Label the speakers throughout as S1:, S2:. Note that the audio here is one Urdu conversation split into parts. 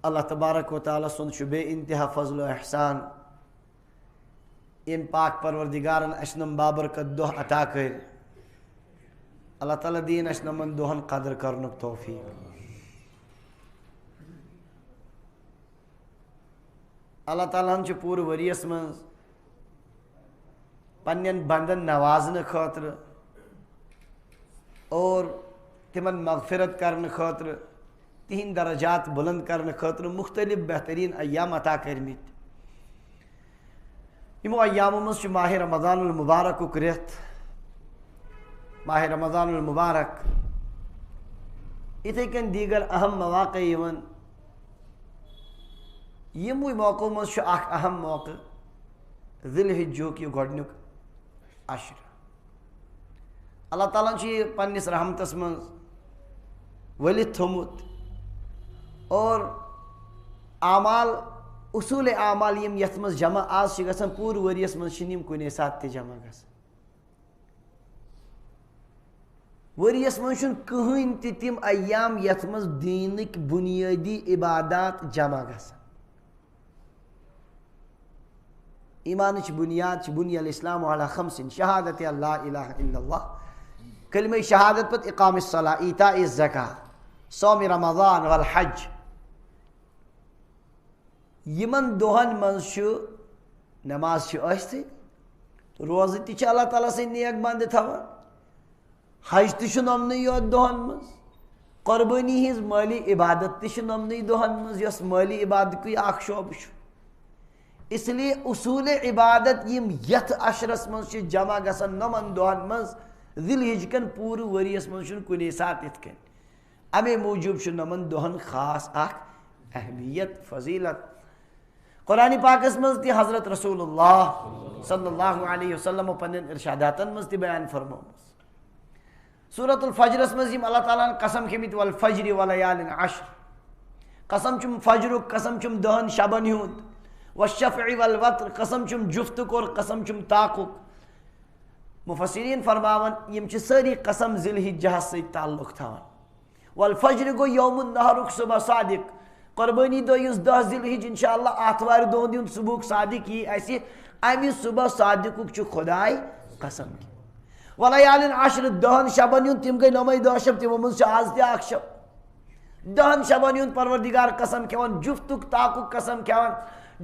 S1: اللہ تبارک و تعالیٰ سن بے انتہا فضل و احسان ام پاک پروردگارن اشنم بابرکت دہ عطا کر اللہ تعالیٰ دین اشنمن دہن قدر کرنک توفیق اللہ تعالیٰ ہن پور وریس من پنن بندن نوازن خاطر اور تمن مغفرت کرنے خاطر تہند درجات بلند کرنے خاطر مختلف بہترین ایام عطا کرمت یمو ایامو مز ماہ رمضان المبارک رت ماہ رمضان المبارک اتھے کن دیگر اہم مواقع یون یموی موقع مز اخ اہم موقع ذی الحجہ کی گۄڈنیُک عشر اللہ تعالیٰ چھ پنس رحمتس من ولت تھومت اور اعمال اصول اعمال یم یتھ مز جمع آز چھ گژھان پور وریس من چھنہٕ کُنے ساتہٕ تہِ جمع گژھان وریس من چھُنہٕ کٕہٕنۍ تہِ تِم ایام یتھ مز دیٖنٕکۍ بُنیٲدی عبادات جمع گژھان ایمانٕچ بنیاد چھ بنی الاسلام علی خمس شہادت اللہ الہ الا اللہ کلمہ شہادت پتہ اقام الصلاۃ ایتاء الزکاۃ صوم رمضان والحج یمن دہن مز نماز ٲسۍتھٕے روزٕ تہِ چھِ اللہ تعالیٰ سٕنٛدۍ نیک بندٕ تھاوان حج تہِ چھُ نۄمنٕے یوت دۄہن منٛز قۄربٲنی ہٕنٛز مٲلی عبادت تہِ چھِ نۄمنٕے دۄہن منٛز یۄس مٲلی عبادتکُے اکھ شعبہٕ چھُ اس لیے اصول عبادت یم یتھ عشرس منٛز چھِ جمع گژھان نۄمن دۄہن منٛز ذی الحج کٮ۪ن پوٗرٕ ؤریس منٛز چھُنہٕ کُنے ساتہٕ یِتھ کٔنۍ امے موٗجوٗب چھُ نۄمن دۄہن خاص اکھ اہمیت فضیلت قرآن پاکس منٛز تہِ حضرت رسول اللہ صلی اللہ علیہ وسلم پنٕنٮ۪ن ارشاداتن منٛز تہِ بیان فرمٲومٕژ سورۃ الفجرس منٛز یِم اللہ تعالیٰ ہن قسم کھیٚمٕتۍ والفجر ولیالٍ عشر قسم چھُم فجرُک قسم چھُم دہن شبن ہُنٛد والشفع والوتر قسم چھُم جفتُک اور قسم چھُم طاقُک مفسرین فرماون یم چھِ سٲری قسم ذی الحجہس سۭتۍ تعلق تھاوان والفجر گوٚو یوم النہرُک صبح صادق قۄربٲنی دۄہ یُس 10 ذی الحج انشاء اللہ آتھوارِ دۄہن ہُنٛد صبحُک صادق یی اسہِ امہِ صبح صادقُک چھُ خۄداے قسم ولیالٍ عشر 10 شبن ہُنٛد تِم گٔے 9 دۄہ شب تِمو منٛز چھُ آز تہِ اکھ شب 10 شبن ہُنٛد پروردگار قسم کھٮ۪وان جفتُک طاقُک قسم کھٮ۪وان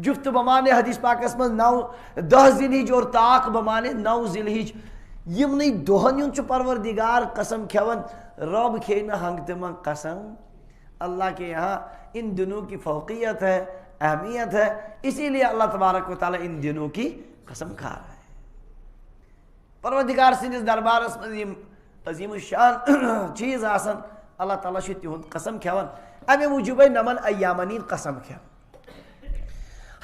S1: جفت بمانے حدیث پاکس من 10 ذی الحج اور طاق بمانے 9 ذی الحج یمنٕے دۄہن ہُنٛد چھُ پروردگار قسم کھٮ۪وان رب کھیٚیہِ نہٕ ہنگ تہٕ منٛگ قسم اللہ کے یہاں ان دنوں کی فوقیت ہے اہمیت ہے اسی لیے اللہ تبارک و تعالیٰ ان دنوں کی قسم کھا رہا ہے پروردگار سندس دربارس من یم عظیم الشان چیز آسان اللہ تعالیٰ چھُ تِہُنٛد قسم کھٮ۪وان امے موٗجوٗبے نۄمن ایامن ہٕنٛدۍ قسم کھٮ۪وان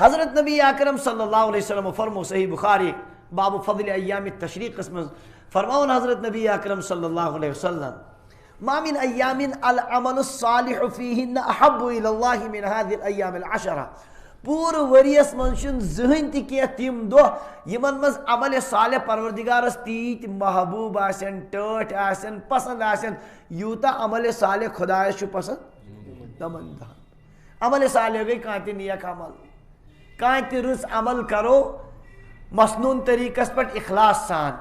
S1: حضرت نبی اکرم صلی اللہ علیہ وسلم فرمو صحیح بخاری باب فضل ایام التشریقس من فرماون حضرت نبی اکرم صلی اللہ علیہ وسلم ما من ایام العمل الصالح فیہن احب الی اللہ من هذه الايام العشرہ پورٕ ؤریس منٛز چھُنہٕ زٕہٕنۍ تہِ کینٛہہ تِم دۄہ یِمن منٛز عملِ صالح پروردگارس تیٖتۍ محبوٗب آسن ٹٲٹھۍ آسن پسنٛد آسن یوٗتاہ عملِ صالح خۄدایس چھُ پسنٛد تِمن دۄہن عملِ صالح گٔے کانٛہہ تہِ نیک عمل کانٛہہ تہِ رٕژ عمل کرو مصنوٗن طریٖقس پٮ۪ٹھ اخلاص سان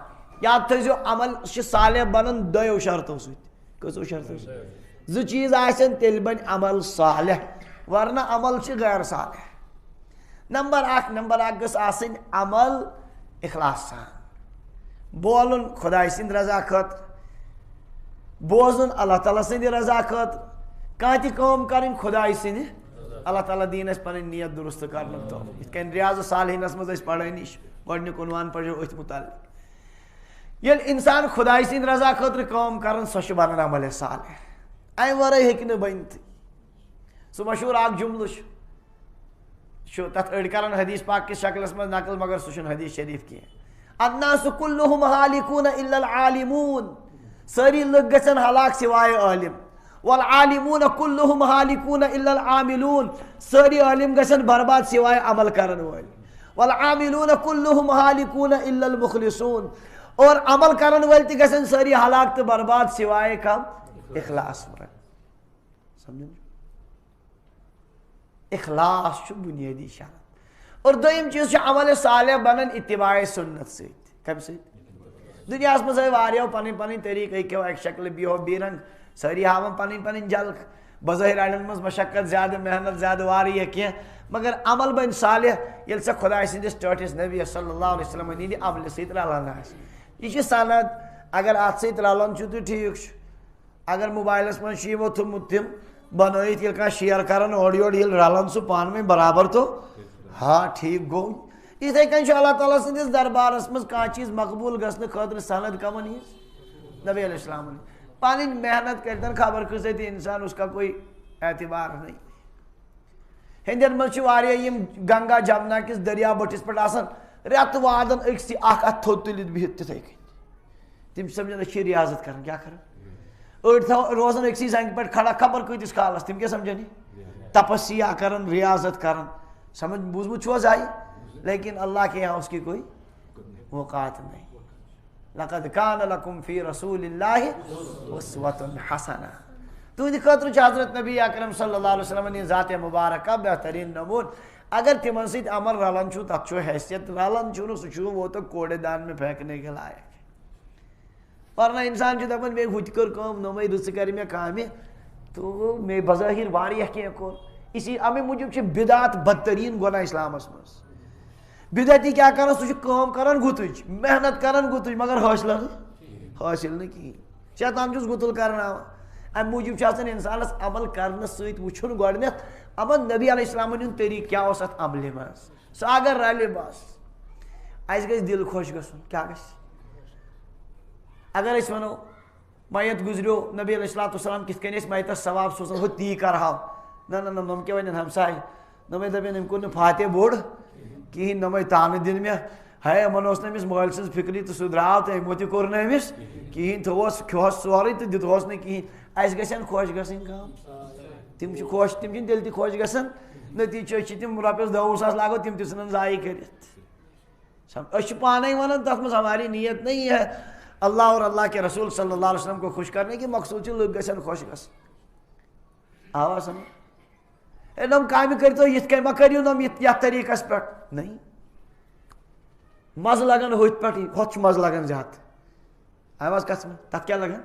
S1: یاد تھٲیزیو عمل چھِ صالح بنان 2 شرطو سۭتۍ کٔژو شرطو سۭتۍ 2 چیٖز آسن تیٚلہِ بنہِ عمل صالح ورنہ عمل چھِ غیر صالح نمبر 1 گٔژھ آسٕنۍ عمل اخلاص سان بولُن خۄداے سٕنٛدِ رضا خٲطرٕ بوزُن اللہ تعالیٰ سٕنٛدِ رضا خٲطرٕ کانٛہہ تہِ کٲم کرٕنۍ خۄداے سٕنٛدِ اللہ تعالیٰ دِیِن اَسہِ پنٕنۍ نیت درست کرنُک توفیٖق یِتھ کٔنۍ ریاض الصالحیٖنس منٛز أسۍ پرٲنۍ نِش گۄڈنیُک عنوان پرو أتھۍ مُتعلق ییٚلہِ اِنسان خۄداے سٕنٛدِ رضا خٲطرٕ کٲم کران سۄ چھِ بنان عملِ صالح امہِ ورٲے ہیٚکہِ نہٕ بٔنتھٕے سُہ مشہوٗر اکھ جملہٕ چھُ تتھ أڑۍ کران حدیث پاک کِس شکلس منٛز نقل مگر سُہ چھُنہٕ حدیث شریٖف کینٛہہ الناس کُلُّہُم ہالِکوٗن الا العالموٗن سٲری لُکھ گژھن ہلاک سوائے عٲلِم والعالمون کُلُّہُم ہالِکوٗن الا العاملوٗن سٲری عٲلِم گژھن برباد سوائے عمل کرن وٲلۍ والعاملون کُلُّہُم ہالِکوٗن الا المخلصوٗن اور عمل کرن وٲلۍ تہِ گژھن سٲری ہلاک تہٕ برباد سوائے کم اخلاص وٲلۍ سمجھ اخلاص چھُ بنیادی شرط اور دوٚیِم چیٖز چھُ عمل صالح بنان اتباع سنت سۭتۍ کمہِ سۭتۍ دُنیاہس منٛز آیہِ واریاہو پنٕنۍ پنٕنۍ طریٖقہٕ أکیو اکہِ شکلہِ بیٚیو بیٚیہِ رنٛگ سٲری ہاوان پنٕنۍ پنٕنۍ جلک بظٲہر اڑٮ۪ن منٛز مشقت زیادٕ محنت زیادٕ واریاہ کینٛہہ مگر عمل بنہِ صالح ییٚلہِ سۄ خۄداے سٕنٛدِس ٹٲٹھِس نبی صلی اللہ علیہ وسلم ہِنٛدِ عملہِ سۭتۍ رلان آسہِ یہِ چھِ سند اگر اتھ سۭتۍ رلان چھُ تہٕ ٹھیٖک چھُ اگر موبائلس منٛز چھُ یِمو تھوٚمُت تِم بنٲیِتھ ییٚلہِ کانٛہہ شیر کران اورٕ یورٕ ییٚلہِ رلان سُہ پانہٕ ؤنۍ برابر تو ہاں ٹھیٖک گوٚو یِتھَے کٔنۍ چھُ اللہ تعالیٰ سٕنٛدِس دربارس منٛز کانٛہہ چیٖز مقبوٗل گژھنہٕ خٲطرٕ سند کمن ہِنٛز نبی علیہ السلام پنٕنۍ محنت کرتن خبر کۭژاہ تہِ انسان اس کا کوئی اعتبار نہیں ہندین منٛز چھِ واریاہ یِم گنگا جمنا کِس دریا بٔٹھِس پٮ۪ٹھ آسان رٮ۪تہٕ وادن أکسٕے اکھ اتھ تھوٚد تُلِتھ بِہِتھ تِتھَے کٔنۍ تِم چھِ سمجھان أسۍ چھِ ریاضت کران کیٛاہ کران أڑۍ روزان أکسٕے زنگہِ پٮ۪ٹھ کھڑا خبر کۭتِس کالس تِم کیٛاہ سمجھان یہِ تپسیا کران ریاضت کران سمجھ بوٗزمُت چھُوا زایہِ لیکن اللہ کے یہاں اس کی کوئی اوقات نہیں لقد کان لکم فی رسول اللہ اسوۃ حسنہ تہنٛدِ خٲطرٕ چھُ حضرت نبی اکرم صلی اللہ علیہ وسلم نہِ ذاتِ مبارکہ بہتریٖن نموٗن اگر تِمن سۭتۍ عمل رلان چھُ تتھ چھُ حیثیت رلان چھُنہٕ سُہ چھُ وہ تو کوڑے دان میں پھینکنے کے لائق ورنہ انسان چھُ دپان مےٚ ہُتہِ کٔر کٲم نوٚمے رٕژٕ کرِ مےٚ کامہِ تو مےٚ بظٲہر واریاہ کینٛہہ کوٚر اسی امی موٗجوٗب چھِ بدعات بدتریٖن گۄناہ اسلامس منٛز بدعتی کیٛاہ کران سُہ چھُ کٲم کران گُتٕج محنت کران گُتٕج مگر حٲصِل نہٕ کِہیٖنۍ شیطان چھُس گُتُل کرناوان امہِ موٗجوٗب چھُ آسان انسانس عمل کرنہٕ سۭتۍ وٕچھُن گۄڈٕنیتھ اما نبی علیہ السلامن ہُنٛد طریٖقہٕ کیٛاہ اوس اتھ عملہِ منٛز سُہ اگر رلہِ بس اسہِ گژھِ دل خۄش گژھُن کیٛاہ گژھِ اگر أسۍ ونو میت گُزریو نبی علیہ الصلوۃ والسلام کِتھ کٔنۍ ٲسۍ میتس ثواب سوزان ہُہ تی کرہاو نہ نۄم کیٛاہ وَنن ہمساے نۄمے دپن أمۍ کوٚر نہٕ فاتح بوٚڑ کِہیٖنۍ نۄمے تانہٕ دِنۍ مےٚ ہے یِمن اوس نہٕ أمِس مٲلۍ سٕنٛز فِکری تہٕ سُہ درٛاو تہٕ یِمو تہِ کوٚر نہٕ أمِس کِہیٖنۍ تھوٚوہس کھیوٚہس سورُے تہٕ دِتہوس نہٕ کِہیٖنۍ اسہِ گژھن خۄش گژھٕنۍ کٲم تِم چھِ خۄش تِم چھِنہٕ تیٚلہِ تہِ خۄش گژھان نتیٖجہٕ أسۍ چھِ تِم رۄپیس 10,000 لاگو تِم تہِ ژھٕنان ضایع کٔرِتھ أسۍ چھِ پانے ونان تتھ منٛز ہماری نیت نہیں ہے اللہ اور اللہ کے رسول صلی اللہ علیہ وسلم کو خوش کرنے کی مقصود چھُ لُکھ گژھن خۄش گژھٕنۍ آوا سمجھ ہے نۄم کامہِ کٔرۍتو یِتھ کٔنۍ مہ کٔرِو نۄم یتھ طریٖقس پٮ۪ٹھ نہیں مزٕ لگان ہُتھ پٮ۪ٹھٕے ہُتھ چھُ مزٕ لگان زیادٕ آیہِ حظ کتھ منٛز تتھ کیٛاہ لگان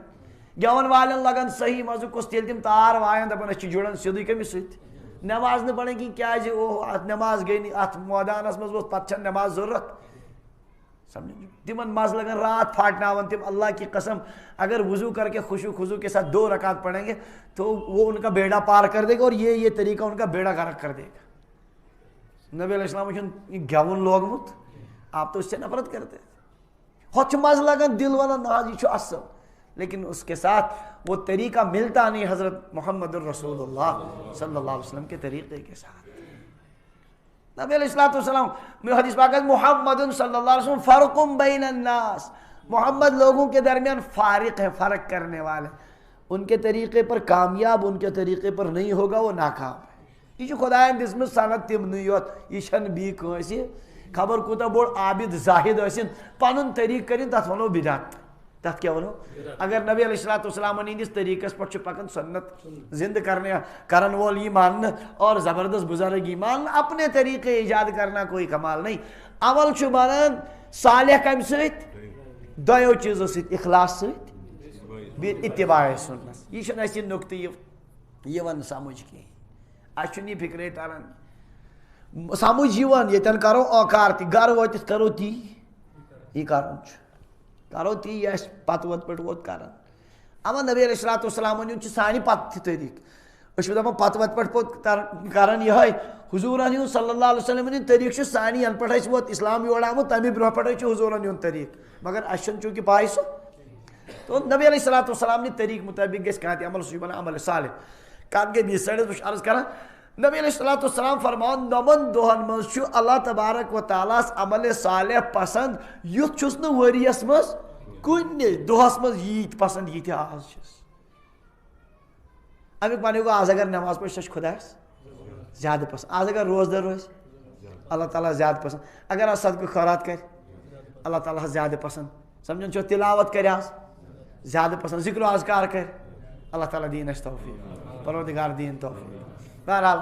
S1: گٮ۪ون والٮ۪ن لگان صحیح مزٕ کُس ییٚلہِ تِم تار وایان دپان أسۍ چھِ جُڑان سیٚودُے کٔمِس سۭتۍ نٮ۪ماز نہٕ پران کِہیٖنۍ کیٛازِ اتھ نٮ۪ماز گٔے نہٕ اتھ مٲدانس منٛز ووٚتھ پتہٕ چھنہٕ نٮ۪ماز ضروٗرت سمجھ تمن مزٕ لگان رات پھاٹناون تم اللہ کی قسم اگر وضو کر کے خوشو خضو کے ساتھ 2 رکعت پڑھیں گے تو وہ ان کا بیڑا پار کر دے گا اور یہ طریقہ ان کا بیڑا غرق کر دے گا نبی علیہ السلام چھُنہٕ یہِ گٮ۪وُن لوگمُت آپ تو اس سے نفرت کرتے ہُتھ چھُ مزٕ لگان دل ونان نہ حظ یہِ چھُ اصل لیکن اس کے ساتھ وہ طریقہ ملتا نہیں حضرت محمد الرسول اللہ صلی اللہ علیہ وسلم کے طریقے کے ساتھ نبی علیہ الصلوۃ والسلام حدیث پاک ہے محمد صلی اللہ علیہ وسلم فرق بین الناس محمد لوگوں کے درمیان فارق ہے فرق کرنے والے ان کے طریقے پر کامیاب ان کے طریقے پر نہیں ہوگا وہ ناکام ہے یہ خدایَن دِژمٕژ سند تِمنٕے یوت یہِ چھنہٕ بیٚیہِ کٲنٛسہِ خبر کوٗتاہ بوٚڑ عابد زاہد ٲسِن پنُن طریٖقہٕ کٔرِنۍ تتھ ونو بدعت تتھ کیٛاہ ونو اگر نبی علیہ الصلوۃ والسلام ہٕنٛدِس طریٖقس پٮ۪ٹھ چھُ پکان سنت زندہ کرن وول یی ماننہٕ اور زبردست بزرگ یی ماننہٕ اپنے طریقے ایجاد کرنا کوئی کمال نہیں عمل چھُ بنان صالح کمہِ سۭتۍ دۄیو چیٖزو سۭتۍ اخلاص سۭتۍ بیٚیہِ اتباع سنت یہِ چھُنہٕ اَسہِ یہِ نُقطہٕ یِوان سمجھ کینٛہہ اَسہِ چھُنہٕ یہِ فِکرے تران سمجھ یِوان ییٚتٮ۪ن کرو اوقار تہِ گرٕ وٲتِتھ کرو تی یہِ کرُن چھُ کرو تی یہِ اَسہِ پتہٕ وتہٕ پٮ۪ٹھ ووت کران اما نبی علیہ الصلوۃ والسلام ہُنٛد چھُ سانہِ پتہٕ تہِ طریٖقہٕ أسۍ چھِ دپان پتہٕ وتہٕ پٮ۪ٹھ پوٚت کران یِہوے حضوٗرن ہُنٛد صلی اللہ علیہ وسلم ہُنٛد طریٖقہٕ چھُ سانہِ ینہٕ پٮ۪ٹھ اَسہِ ووت اسلام یور آمُت تمہِ برونٛہہ پٮ۪ٹھے چھُ حضوٗرن ہُنٛد طریٖقہٕ مگر اَسہِ چھُنہٕ چوٗنٛکہِ پاے سُہ تو نبی علیہ الصلوۃ والسلام نہِ طریٖقہٕ مُطٲبق گژھِ کانٛہہ تہِ عمل سُہ چھُ بنان عمل صالح کتھ گٔے بیٚیِس سایڈس بہٕ چھُس عرض کران نبی علیہ الصلوۃ والسلام فرمان نۄمن دۄہن منٛز چھُ اللہ تبارک و تعالیٰ ہس عملِ صالح پسنٛد یُتھ چھُس نہٕ ؤریس منٛز کُنہِ دۄہس منٛز ییٖتۍ پسنٛد ییٖتیٛاہ آز چھِس امیُک معنی گوٚو آز اگر نٮ۪ماز پرِ سۄ چھِ خۄدایس زیادٕ پسنٛد آز اگر روزدار روزِ اللہ تعالیٰ زیادٕ پسنٛد اگر آز صدقہٕ خٲرات کرِ اللہ تعالیٰ ہس زیادٕ پسنٛد سمجھان چھُوا تِلاوت کرِ آز زیادٕ پسنٛد ذِکر و اذکار کرِ اللہ تعالیٰ دِیِن اَسہِ توفیٖق پروردگار دِیِن توفیٖق بہرحال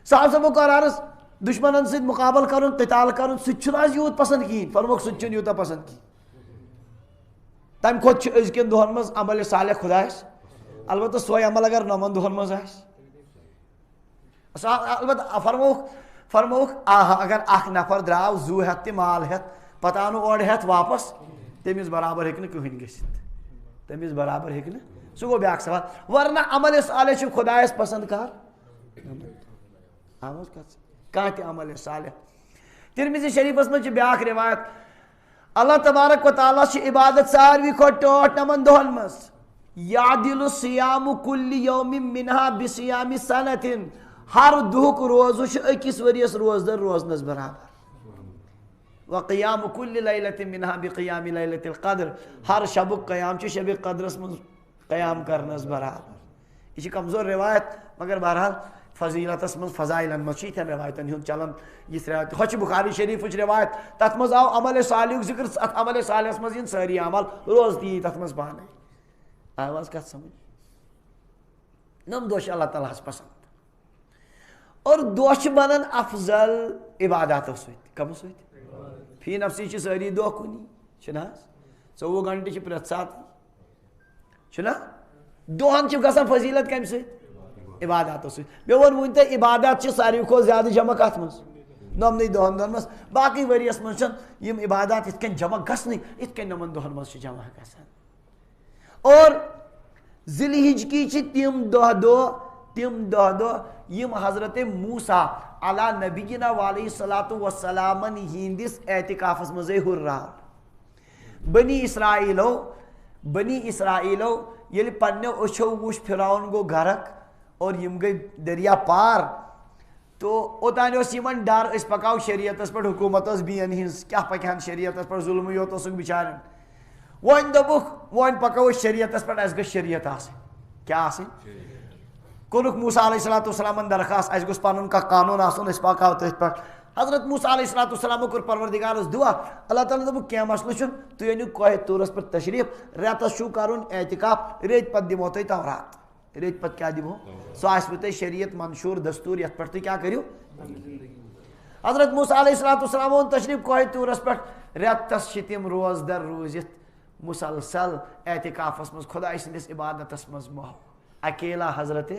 S1: صاحب صاحب قرارس دشمنن سۭتۍ مقابل کرُن قتال کرُن سُہ تہِ چھُنہٕ آز یوٗت پسنٛد کِہیٖنۍ فرموکھ سُہ تہِ چھُنہٕ یوٗتاہ پسنٛد کِہیٖنۍ تَمہِ کھۄتہٕ چھُ أزکٮ۪ن دۄہن منٛز عملِ صالح خۄدایس البتہ سۄے عمل اگر نۄمن دۄہن منٛز آسہِ البتہ فرموکھ اگر اکھ نفر درٛاو زُو ہٮ۪تھ تہِ مال ہٮ۪تھ پتہٕ آو نہٕ اورٕ ہٮ۪تھ واپس تٔمِس برابر ہیٚکہِ نہٕ کٕہٕنۍ گٔژھِتھ تٔمِس برابر ہیٚکہِ نہٕ سُہ گوٚو بیٛاکھ سوال ورنہ عملِ صالح چھُ خۄدایس پسنٛد کر آواز کتھ کانٛہہ تہِ عملِ صالح ترمذی شریفس منٛز چھِ بیٛاکھ رِوایت اللہ تبارک و تعالیٰ چھِ عبادت ساروی کھۄتہٕ ٹٲٹھ یِمن دۄہن منٛز یعدل صیام کل یوم منہا بصیام سنۃ ہر دُہُک روزٕ چھُ أکِس ؤرِیس روزدر روزنس برابر وقیام کل لیلۃ منہا بقیام لیلۃ القدر ہر شبُک قیام چھُ شبِ قدرس منٛز قیام کرنس برابر یہ چھِ کمزور روایت مگر بہرحال فضیلتس منٛز فضائلن منٛز چھُ یِتھٮ۪ن روایتن ہُنٛد چلان یِژھ روایت ہۄ چھِ بخاری شریفٕچ روایت تتھ منٛز آو عملِ صالحُک ذکر اتھ عملِ صالحس منٛز یِن سٲری عمل روز تہِ یی تتھ منٛز پانے آواز کتھ سمجھ نۄم دۄہ چھِ اللہ تعالیٰ ہس پسنٛد اور دۄہ چھِ بنان افضل عباداتو سۭتۍ کمو سۭتۍ فی نفسی چھِ سٲری دۄہ کُنی چھِنہ حظ 24 گنٹہٕ چھِ پرٛٮ۪تھ ساتہٕ چھُنہ دۄہن چھِ گژھان فضیلت کمہِ سۭتۍ عباداتو سۭتۍ مےٚ ووٚن وُنۍ تۄہہِ عبادات چھِ ساروی کھۄتہٕ زیادٕ جمع کتھ منٛز نۄمنٕے دۄہن منٛز باقٕے ؤرِیس منٛز چھنہٕ یِم عبادات یِتھ کٔنۍ جمع گژھنٕے یِتھ کٔنۍ یِمن دۄہن منٛز چھِ جمع گژھان اور ذی الحج کی چھِ تِم دۄہ یِم حضرت موسیٰ علیٰ نبینا علیہ الصلاۃ وسلامن ہِنٛدِس اعتکافس منٛزے ہُرراو بنی اسرائیلو ییٚلہِ پننیو أچھو وُچھ فرعون گوٚو غرق اور یِم گٔے دریا پار تو اوٚتانۍ اوس یِمن ڈر أسۍ پکاو شریعتس پٮ۪ٹھ حکوٗمت ٲس بیٚین ہِنٛز کیٛاہ پکہِ ہن شریعتس پٮ۪ٹھ ظُلمٕے یوت اوسُکھ بِچارٮ۪ن وۄنۍ دوٚپُکھ وۄنۍ پکو أسۍ شریعتس پٮ۪ٹھ اَسہِ گٔژھ شریعت آسٕنۍ کیٛاہ آسٕنۍ کوٚرُکھ موسیٰ علیہ الصلاۃ والسلامن درخاست اَسہِ گوٚژھ پنُن کانٛہہ قانوٗن آسُن أسۍ پکاو تٔتھۍ پٮ۪ٹھ حضرت موسیٰ علیہ الصلاۃ والسلامو کوٚر پروردِگارس دُعا اللہ تعالیٰ دوٚپُکھ کینٛہہ مسلہٕ چھُنہٕ تُہۍ أنِو کوہِ طوٗرس پٮ۪ٹھ تشریٖف رٮ۪تس چھُو کرُن اعتکاف ریٚتۍ پتہٕ دِمو تۄہہِ تورات ریٚتۍ پتہٕ کیٛاہ دِمو سُہ آسوٕ تۄہہِ شریعت منشوٗر دستوٗر یتھ پٮ۪ٹھ تُہۍ کیٛاہ کٔرِو حضرت موسیٰ علیہ الصلاۃ والسلامو اوٚن تشریٖف کوہِ طوٗرس پٮ۪ٹھ رٮ۪تس چھِ تِم روزدر روٗزِتھ مسلسل اعتکافس منٛز خۄداے سٕنٛدِس عبادتس منٛز اکیلا حضرت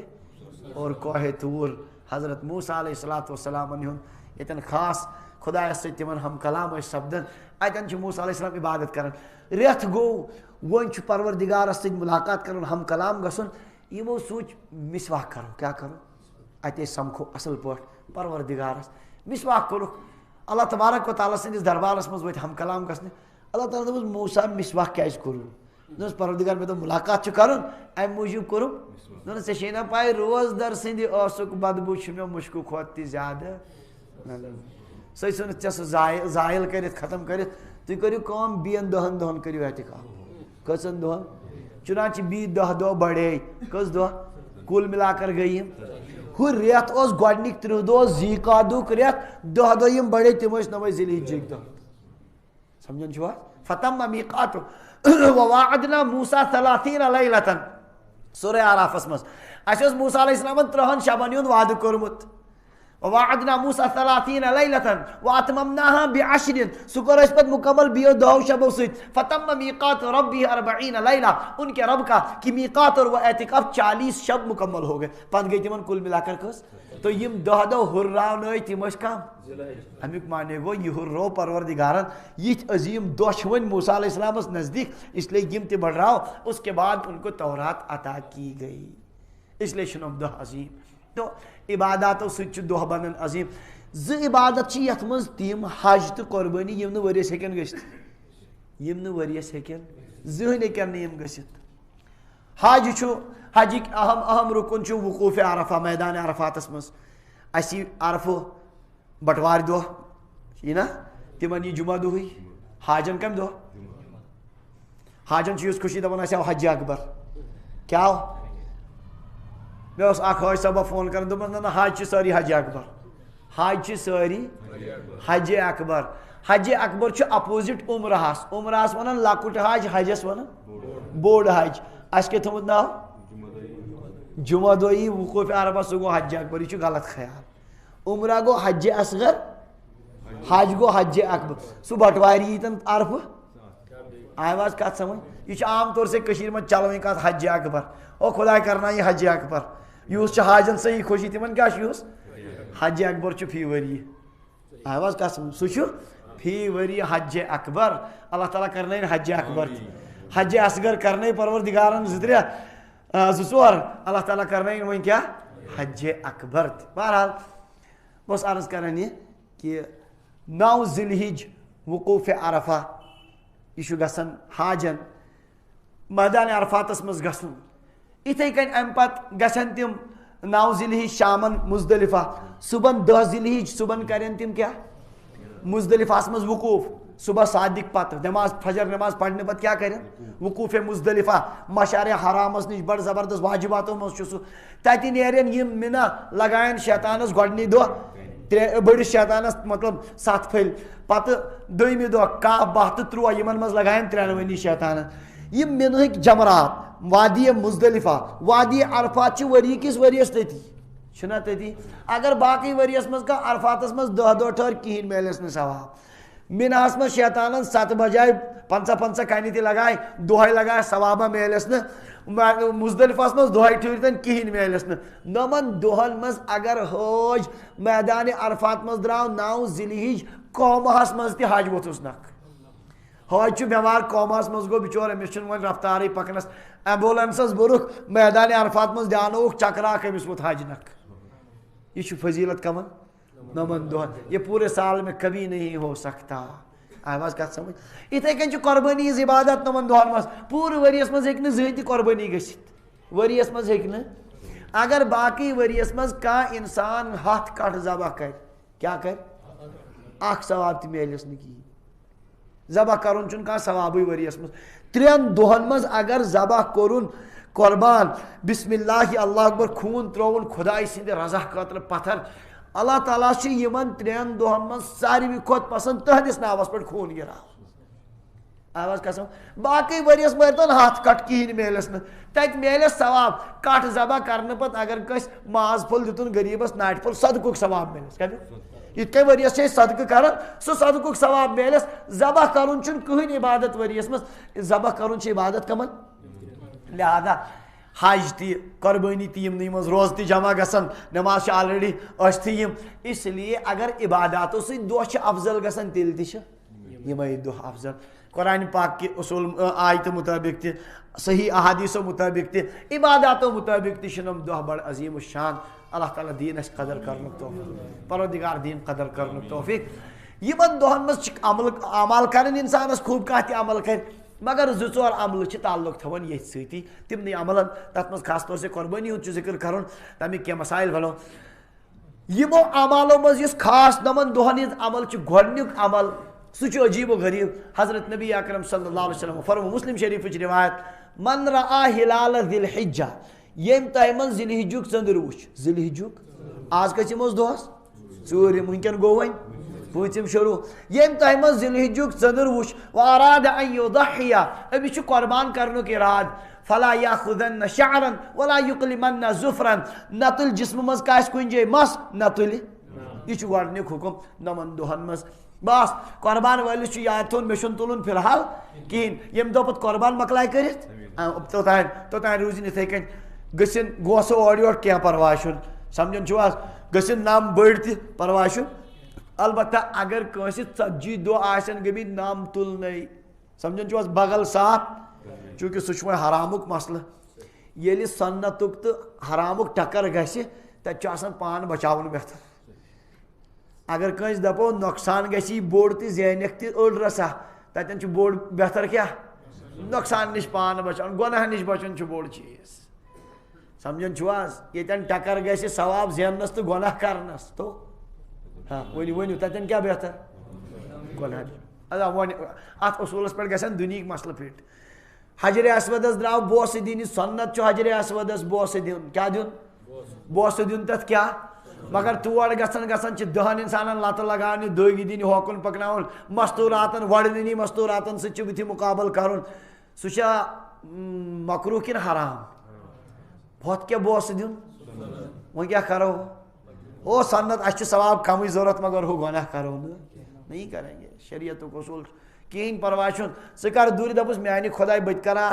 S1: اور کوہِ طوٗر حضرت موسیٰ علیہ الصلاۃ والسلامن ہُنٛد ییٚتٮ۪ن خاص خۄدایس سۭتۍ تِمن ہم کلام ٲسۍ سپدان اتٮ۪ن چھُ موسیٰ علیہ السلام عبادت کران رٮ۪تھ گوٚو وۄنۍ چھُ پروردِگارس سۭتۍ مُلاقات کرُن ہم کلام گژھُن یِمو سوٗنٛچ مسواک کرو کیٛاہ کرو اتے أسۍ سمکھو اصل پٲٹھۍ پروردِگارس مسواک کوٚرُکھ اللہ تبارک و تعالیٰ سٕنٛدِس دربارس منٛز وٲتۍ ہم کلام گژھنہِ اللہ تعالیٰ دوٚپُس موسیٰ مسواک کیٛازِ کوٚروٕ دوٚپُس پروردِگار مےٚ دوٚپ مُلاقات چھُ کرُن امہِ موٗجوٗب کوٚرُم دوٚپُن ژےٚ چھے نا پاے روزدر سٕنٛدِ ٲسُک بدبوٗ چھُ مےٚ مُشکہٕ کھۄتہٕ تہِ زیادٕ سُہ ژھٕنُتھ ژےٚ سُہ زایل کٔرِتھ ختم کٔرِتھ تُہۍ کٔرِو کٲم بیٚین 10 دۄہن کٔرِو اعتکاف کٔژن دۄہن چُنانچہِ بیٚیہِ 10 دۄہ بڑے کٔژ دۄہ کُل مِلا کر گٔے یِم ہُہ رٮ۪تھ اوس گۄڈنِکۍ 30 دۄہ ذی قعدُک رٮ۪تھ 10 دۄہ یِم بڑے تِم ٲسۍ 9 ذی الحجٕکۍ دۄہ سمجھان چھُوا فتم میقاتُ وواعدنا موسیٰ 30 لیلة سورہ آرافس منٛز اَسہِ اوس موسیٰ علیہ السلامن 30 شبن ہُنٛد وعدٕ کوٚرمُت وواعدنا موسیٰ 30 لیلة واتممناها ب10 سُہ کوٚر اَسہِ پتہٕ مُکمل بیٚیو 10 شبو سۭتۍ فتم میقات ربه 40 لیلة ان کے رب کا کہ میقات اور وہ اعتکاف 40 شب مکمل ہو گئے پتہٕ گٔے تِمن کُل مِلا کر کٔژ تو یِم 10 دۄہ ہُرراونٲے تِم ٲسۍ کم امیُک معنی گوٚو یہِ ہُررو پروردِگارن یِتھۍ عظیٖم دۄہ چھِ وۄنۍ موسیٰ علیہ السلامس نزدیٖک اس لیے یِم تہِ بڑراو اس کے بعد ان کو تورات عطا کی گئی اس لیے چھِ یِم دۄہ عظیٖم تو عباداتو سۭتۍ چھُ دۄہ بنان عظیٖم 2 عبادت چھِ یتھ منٛز تِم حج تہٕ قۄربٲنی یِم نہٕ ؤرِیس ہیٚکن گٔژھِتھ زٕہٕنۍ ہیٚکن نہٕ یِم گٔژھِتھ حج چھُ حجٕکۍ اہم رُکُن چھُ وقوٗفِ عرفہ میدانِ عرفاتس منٛز اَسہِ یی عرفہٕ بٹوارِ دۄہ یی نا تِمن یی جمعہ دۄہٕے حاجن کمہِ دۄہ حاجن چھِ یُس خوشی دپان اَسہِ آو حجہِ اکبر کیٛاہ آو مےٚ اوس اکھ حٲج صٲبا فون کران دوٚپمس نہ حج چھِ سٲری حجہِ اکبر حج چھِ سٲری حجہِ اکبر حجہِ اکبر چھُ اپوزِٹ عمرہس عمرہس ونان لۄکُٹ حج حجس ونان بوٚڑ حج اَسہِ کیٛاہ تھوٚمُت ناو جمعہ دۄہ یی وقوٗفِ عرفہ سُہ گوٚو حجہِ اکبر یہِ چھُ غلط خیال عمرہ گو حج اصغر حج گو حج اکبر سہ بٹواری ییتن عرفہ آئی واز کت سمجھ یہ عام طور سے کشیر من چلویں کت حج اکبر او خدا کرنا یہ حج اکبر یوس حاجن صحیح خوشی تمن کیا یوس حج اکبر فی وری آئی واز کت سمجھ سہ فی وری حج اکبر اللہ تعالیٰ کرن حج اکبر حج اصغر کرن پروردگارن زٕ ژور اللہ تعالیٰ کرن وۄنۍ کیا حج اکبر بہرحال بہٕ عرض کران یہ کہ 9 ذی الحج وقوف عرفہ یہ گژھان حاجن میدان عرفاتس مز گژھُن اتھے کن امہ پتہ گژھن تم 9 ذی الحج شامن مزدلفہ صبحن 10 ذی الحج صبحن کرن تم کیا مزدلفہ مز وقوف صبح صادق پتہ نماز فجر نماز پڑھنے پتہ کیا کریں وقوف مزدلفہ مشعر حرامس نش بڑ زبردست واجباتو مز چھ تتہ نیرن یم منا لگائن شیطانس گۄڈنی دۄہ بڑس شیطانس مطلب 7 پھٔلۍ پتہ دویمہِ دۄہ 10 12 تہٕ 13 یمن مز لگائن ترٛٮ۪نوٕنی شیطانن یم منہٕکۍ جمرات وادی مزدلفہ وادی عرفات چھ ؤری کس ؤریس تتی چھنا تتی اگر باقی ؤریس مز کانٛہہ عرفاتس مز 10 دۄہ ٹھہر کہین میلس نہٕ ثواب منہس مز شیطانن 7 بجائے 50 کنہ تہ لگائے دۄہے لگائے ثوابہ میلس نہٕ مزدلفس مز دۄہے ٹھہرتن کہین میلس نہٕ نمن دۄہن مز اگر حج میدان عرفات مز درٛاو 9 ذی الحج قومہس مز تہ حج ووتھُس نکھ حج چھُ بٮ۪مار قومس مز گوٚو بچور أمِس چھُنہٕ وۄنۍ رفتارٕے پکنس ایمبولینسس بوٚرُکھ میدان عرفات مز دیانووُکھ چکراکھ أمِس ووت حج نکھ یہ چھُ فضیلت کمن 9 دۄہن یہ پورے سال میں کبھی نہیں ہو سکتا آواز کت سمجھ اتھے کن چھ قربانی ہز عبادت 9 دۄہن مز پورٕ ؤریس مز ہیٚکہِ نہٕ زٕہٕنۍ تہِ قربانی گٔژھِتھ ؤریس مز ہیٚکہِ نہٕ اگر باقی ؤریس مز کانٛہہ انسان 100 کٹھ ذبح کرِ کیا کر اکھ ثواب تہِ میلس نہٕ کہیٖنۍ ذبح کرُن چھُنہٕ کانٛہہ ثوابٕے ؤریس مز 3 دۄہن مز اگر ذبح کوٚرُن قربان بسم اللہ اللہ اکبر خوٗن ترٛووُن خداے سٕنٛدِ رضا خٲطرٕ پتھر اللہ تعالیٰ چھُ یمن 3 دۄہن مز ساروی کھۄتہٕ پسند تہنٛدِس ناوس پٮ۪ٹھ خوٗن گِراو آواز قسم باقی ؤریس مٲرتن 100 کٹھ کہیٖنۍ میلس نہٕ تتہِ میلس ثواب کٹھ ذبح کرنہٕ پتہٕ اگر کٲنٛسہِ ماز پھوٚل دِتُن غریٖبس ناٹہِ پھوٚل صدقُک ثواب میلس یِتھ کٔنۍ ؤریس چھِ أسۍ صدقہٕ کران سُہ صدقُک ثواب میلس ذبح کرُن چھُنہٕ کٕہٕنۍ عبادت ؤریس مز ذبح کرُن چھِ عبادت کمن لہذا حج تہ قربانی تہ یمنٕے مز روز تہ جمع گژھان نماز چھ آلریڈی ٲسۍتھٕے یم اس لیے اگر عباداتو سۭتۍ دۄہ چھِ افضل گژھان تیٚلہِ تہِ چھِ یمے دۄہ افضل قرآن پاک کہ اصول آیتہٕ مطٲبق تہ صحیح احادیثو مطٲبق تہ عباداتو مطٲبق تہ چھِ یِم دۄہ بڑٕ عظیٖم الشان اللہ تعالیٰ دین اسہِ قدر کرنُک توفیق پروردگار دین قدر کرنُک توفیق یمن دۄہن مز چھِ عمل کرٕنۍ انسانس خوٗب کانٛہہ تہِ عمل کرِ مگر 2-4 عملہٕ چھِ تعلق تھاوان ییٚتھۍ سۭتی تمنٕے عملن تتھ منٛز خاص طور سے قربٲنی ہُنٛد چھُ ذکر کرُن تمیُک کینٛہہ مسائل ونو یمو عمالو منٛز یُس خاص 9 دۄہن ہٕنٛز عمل چھُ گۄڈنیُک عمل سُہ چھُ عجیب و غریٖب حضرت نبی اکرم صلی اللہ علیہ وسلم فرمو مسلم شریفٕچ روایت من رآ ہلال ذی الحجہ ییٚمۍ تۄہہِ منٛز ذی الحجُک ژٔنٛدٕر وٕچھ ذی الحجُک آز کٔژِم اوس دۄہس 4 وٕنکٮ۪ن گوٚو وۄنۍ 5م شروع ییٚمۍ تۄہہِ منٛز ذی الحجُک ژٔنٛدٕر وٕچھ واراد ان یضحیہ أمِس چھُ قۄربان کرنُک اراد فلا یاخذن شعرا ولا یقلمن ظفرا نہ تُلہِ جسمہٕ منٛز کاسہِ کُنہِ جایہِ مس نہ تُلہِ یہ چھُ گۄڈنیُک حُکم 9 دۄہن منٛز بس قۄربان وٲلِس چھُ یاد تھاوُن مےٚ چھُنہٕ تُلُن فِلحال کِہیٖنۍ ییٚمہِ دۄہ پتہٕ قۄربان مۄکلاے کٔرِتھ توٚتانۍ روٗزِنۍ یِتھٕے کٔنۍ گٔژھِنۍ گوسہٕ اورٕ یورٕ کینٛہہ پرواے چھُنہٕ سمجھان چھُو حظ گٔژھِنۍ نم بٔڑۍ تہِ پرواے چھُنہٕ البتہ اگر کٲنٛسہِ 40 دۄہ آسن گٔمٕتۍ نم تُلنٕے سمجھان چھُو حظ بغل صاف چوٗنٛکہِ سُہ چھُ وۄنۍ حرامُک مسلہٕ ییٚلہِ سنتُک تہٕ حرامُک ٹکر گژھِ تتہِ چھُ آسان پان بچاوُن بہتر اگر کٲنٛسہِ دپو نۄقصان گژھِ یہِ بوٚڑ تہِ زینکھ تہِ أڑ رژھا تتٮ۪ن چھُ بوٚڑ بہتر کیٛاہ نۄقصان نِش پان بچاوُن گۄناہ نِش بچُن چھُ بوٚڑ چیٖز سمجھان چھُو حظ ییٚتٮ۪ن ٹکر گژھِ ثواب زیننس تہٕ گۄناہ کرنس تو ہاں ؤنِو تتٮ۪ن کیٛاہ بہتر گۄناہ ادا وۄنۍ اتھ اصوٗلس پٮ۪ٹھ گژھن دُنہِکۍ مسلہٕ فِٹ حجرِ اسودس درٛاو بوسہٕ دِنہِ سنت چھُ حجرِ اسودس بوسہٕ دیُن کیٛاہ دیُن بوسہٕ دیُن تتھ کیٛاہ مگر تور گژھان چھِ 10 انسانن لتہٕ لگاونہِ دٔگۍ دِنہِ ہوکُن پکناوُن مستوٗراتن وۄڈنٕنی مستوٗراتن سۭتۍ چھُ بٕتھِ مُقابل کرُن سُہ چھا مکروٗہ کِنہٕ حرام ہۄتھ کیٛاہ بوسہٕ دیُن وۄنۍ کیٛاہ کرو او سنت اچھا ثواب کم ضرورت مگر ہو گناہ کرو نہیں کریں گے شریعت کو اصول کہین پرواہ چھن ثہ کر دوری دپس میانہ خدائے بت کرا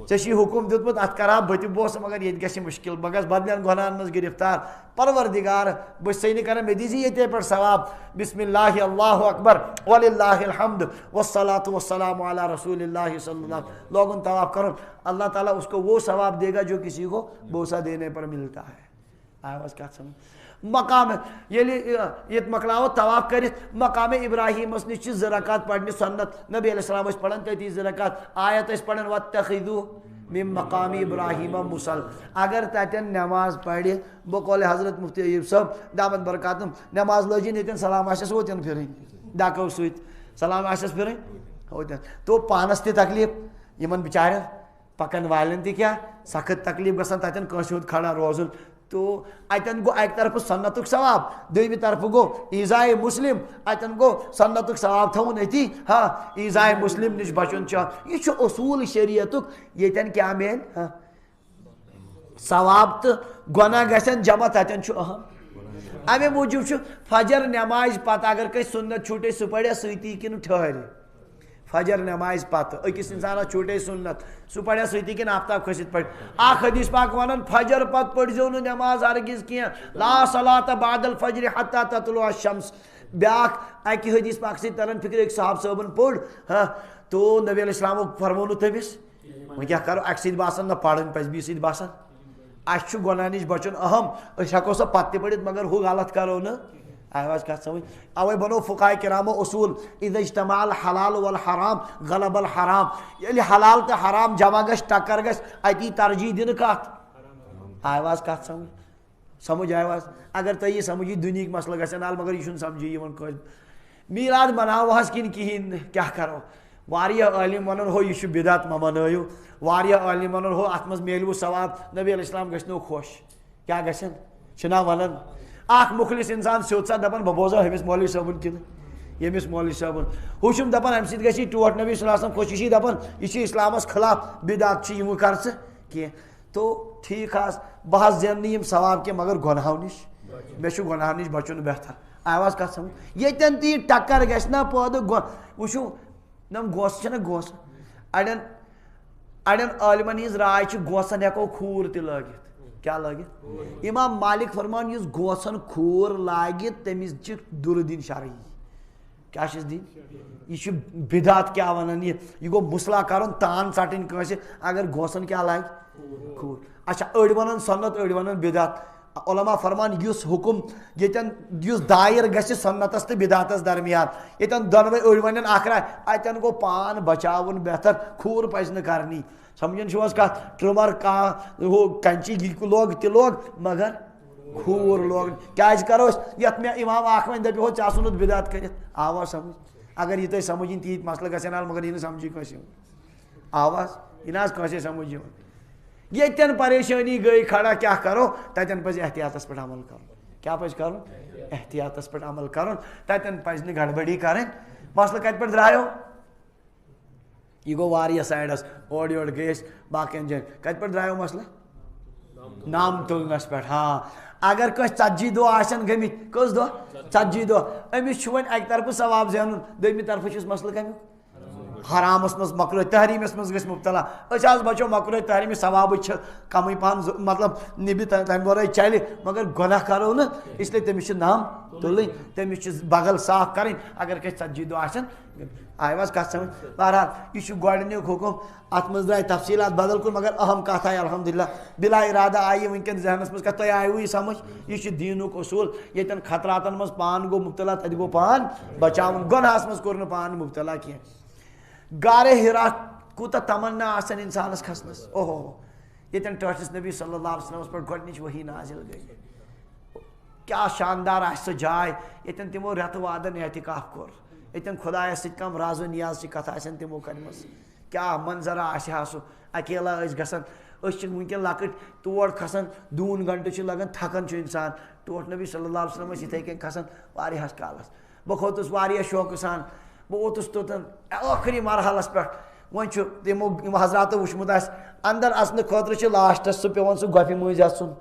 S1: ژےٚ حکم دیُتمُت اتھ کرا بتہِ بوس مگر ییٚتہِ گژھِ مُشکل بہٕ گژھٕ بدلٮ۪ن گۄناہن منٛز گرفتار پروردگار بہٕ چھُسے نہٕ کران مےٚ دیٖزِ ییٚتے پٮ۪ٹھ ثواب بسم اللہ اللہ اکبر وللہ الحمد والصلاۃ والسلام علی رسول اللہ صلی اللہ لوگن طواف کرن اللہ تعالیٰ اس کو وہ ثواب دے گا جو کسی کو بوسہ دینے پر ملتا ہے آواز کیا سمجھ مقام یہ مکلاو طواف کرت مقام ابراہیم نش زٕ رکعت پڑھنہِ سنت نبی علیہ السلام پڑھان تتی زٕ رکعت آیت پڑھان واتخذوا من مقام ابراہیم مصل اگر تتن نماز پڑھ بقول حضرت مفتی ایوب صاحب دامت برکاتم نماز لجن یتن سلام آسس ہوتن پھرن ڈاکو ست سلام آسس پھرن ہوتن تو پانس تہ تکلیف یمن بچارن پکن والن تہ کیا سخت تکلیف گژھان تتن کٲنٛسہِ ہُنٛد کھڑا روزُن تو اتن گو اک طرف سنتک ثواب دویمہِ طرف گو ایزائے مسلم اتن گو سنتک ثواب تھون اتی ہاں ایزائے مسلم نش بچن چھ یہ اصول شریعتک یتن کیا مین ثواب تو گناہ گژھن جمع تتن چھ اہم امے موجوب چھ فجر نماز پتہ اگر کہیں سنت چھوٹے سہ پڑھے سۭتی کن ٹھہرِ فجر نماز پتہ اکس انسانس چھوٹے سنت سہ پڑھے سۭتی کن آفتاب کھسِتھ پڑھ اخ حدیث پاک ونان فجر پتہ پڑھزیو نہٕ نماز ہرگز کینٛہہ لا صلاۃ بعد الفجر حتی تطلع الشمس بیاکھ اکہ حدیث پاک سۭتۍ تران فکر ایک صاحب صٲبن پوٚر ہاں تو نبی علیہ السلامو فرمو نہٕ تٔمِس وۄنۍ کیاہ کرو اکہِ سۭتۍ باسان نہ پرٕنۍ پزِ بیٚیہِ سۭتۍ باسان اَسہِ چھُ گۄناہ نِش بچُن اہم أسۍ ہٮ۪کو سۄ پتہٕ تہِ پٔرِتھ مگر ہُہ غلط کرو نہٕ آواز کتھ سمجھ اوے بنو فقہاء کرامو اصول اذا اجتماع الحلال والحرام غلب الحرام ییٚلہِ حلال تہٕ حرام جمع گژھِ ٹکر گژھِ اتی ترجیح دِنہٕ کتھ آواز کتھ سمجھ آواز اگر تۄہہِ یہِ سمجھی دُنہِکۍ مسلہٕ گژھن حل مگر یہِ چھُنہٕ سمجھی یِوان کٲنٛسہِ میلاد مناوہس کِنہٕ کِہیٖنۍ نہٕ کیاہ کرو واریاہ عٲلم ونان ہو یہِ چھُ بدعت مہ منٲیِو واریاہ عٲلم ونان ہو اتھ منٛز میلوٕ ثواب نبی علیہ السلام گژھنو خۄش کیاہ گژھن چھِنا ونان اخ مخلص انسان سیوٚد سا دپان بہٕ بوزا ہُمِس مولوی صٲبُن کِنہٕ ییٚمِس مولوی صٲبُن ہُہ چھُم دپان امہِ سۭتۍ گژھِ یہِ ٹوٹھ نبی صلی اللہ علیہ وسلم خۄش یہِ چھِ دپان یہِ چھِ اسلامس خلاف بدعت چھِ یِمہٕ کر ژٕ کینٛہہ تو ٹھیٖک حظ بہٕ حظ زینہٕ نہٕ یِم ثواب کینٛہہ مگر گۄنہو نِش مےٚ چھُ گۄنہو نِش بچُن بہتر آواز کتھ سمجھ ییٚتٮ۪ن تہِ یہِ ٹکر گژھِ نا پٲدٕ وٕچھِو نم گوسہٕ چھِنہ گوسہٕ اڑٮ۪ن عٲلمن ہِنٛز راے چھِ گوسن ہٮ۪کو کھوٗر تہِ لٲگِتھ کیا لٲگِتھ امام مالک فرمان یُس گوسن کھوٗر لاگہِ تٔمِس چھِ دُرٕ دِنۍ شرعی کیا چھِس دِنۍ یہ چھُ بدعت کیا ونان یہ گوٚو مُصلا کرُن تان ژٹٕنۍ کٲنٛسہِ اگر گوسن کیا لاگہِ کھوٗر اچھا أڑۍ ونان سنت أڑۍ ونان بدعت علما فرمان یُس حکم ییٚتٮ۪ن یُس دایِر گژھِ سنتس تہٕ بدعتس درمیان ییٚتٮ۪ن دۄنوے أڑۍ ونن اکھ راے اتٮ۪ن گوٚو پان بچاوُن بہتر کھوٗر پزِ نہٕ کرنی سمجھن چھُو حظ کتھ ٹرمر کانٛہہ ہُہ کنچی لوگ تہِ لوگ مگر کھوٗر لوگ کیازِ کرو أسۍ یتھ مےٚ امام اکھ وۄنۍ دپہِ ہو ژےٚ آسُنُتھ بدعت کٔرِتھ آوا سمجھ اگر یہِ تۄہہِ سمجھ یِن تیٖتۍ مسلہٕ گژھن حل مگر یہِ نہٕ سمجھی کٲنٛسہِ یِوان آواز یہِ نہ حظ کٲنٛسے سمجھ یِوان ییٚتٮ۪ن پریشٲنی گٔے کھڑا کیاہ کرو تتٮ۪ن پزِ احتیاطس پٮ۪ٹھ عمل کرُن کیاہ پزِ کرُن احتیاطس پٮ۪ٹھ عمل کرُن تتٮ۪ن پزِ نہٕ گڑبڑی کرٕنۍ مسلہٕ کتہِ پٮ۪ٹھ درٛایو یہ گوٚو واریاہ سایڈس اورٕ یورٕ گٔے أسۍ باقین جاین کتہِ پٮ۪ٹھ درٛایو مسلہٕ نام تُلنس پٮ۪ٹھ ہاں اگر کٲنٛسہِ 40 دۄہ آسن گٔمٕتۍ کٔژ دۄہ 40 دۄہ أمِس چھُ وۄنۍ اکہِ طرفہٕ ثواب زینُن دوٚیمہِ طرفہٕ چھُس مسلہٕ کمیُک حرامس منٛز مکروہ تحریٖمس منٛز گژھِ مُبتلا أسۍ حظ بچو مکروہ تحریٖمہِ ثوابٕے چھِ کمٕے پہن مطلب نِبہِ تمہِ ورٲے چلہِ مگر گۄناہ کرو نہٕ اسلیے تٔمِس چھِ نام تُلٕنۍ تٔمِس چھِ بغل صاف کرٕنۍ اگر کٲنٛسہِ 40 دۄہ آسن آیہِ حظ کتھ سمجھ بہرحال یہِ چھُ گۄڈٕنیُک حُکم اتھ منٛز درٛاے تفصیٖلات بدل کُن مگر اہم کتھ آیہِ الحمدُاللہ بلا ارادہ آیہِ وٕنکیٚن ذہنس منٛز کتھ تۄہہِ آیوٕ یہِ سمجھ یہِ چھُ دیٖنُک اصوٗل ییٚتٮ۪ن خطراتن منٛز پان گوٚو مُبتلا تتہِ گوٚو پان بچاوُن گۄنہس منٛز کوٚر نہٕ پان مُبتلا کینٛہہ غارِ ہِرا کوٗتاہ تمنا آسان انسانس کھسنس اوہو ییٚتٮ۪ن ٹٲٹھِس نبی صلی اللہ علیہ وسلمس پٮ۪ٹھ گۄڈنِچ ؤحی نازِل گٔے کیا شاندار آسہِ سۄ جاے ییٚتٮ۪ن تِمو رٮ۪تہٕ وادن اعتکاف کوٚر ییٚتٮ۪ن خۄدایس سۭتۍ کم راز و نیازچہِ کتھ آسن تِمو کرِمٕژ کیا منظرا آسہِ ہا سُہ اکیلا ٲسۍ گژھان أسۍ چھِ وٕنکیٚن لۄکٕٹۍ تور کھسان 2 گنٹہٕ چھِ لگان تھکان چھُ انسان ٹوٹھ نبی صلی اللہ علیہ وسلم ٲسۍ یِتھے کٔنۍ کھسان واریاہس کالس بہٕ کھوٚتُس واریاہ شوقہٕ سان بہٕ ووتُس توٚتن ٲخری مرحلس پٮ۪ٹھ وۄنۍ چھُ تِمو یِم حضراتو وٕچھمُت آسہِ اندر اژنہٕ خٲطرٕ چھِ لاسٹس سُہ پیٚوان سُہ گۄپھِ مٔنٛزۍ اژُن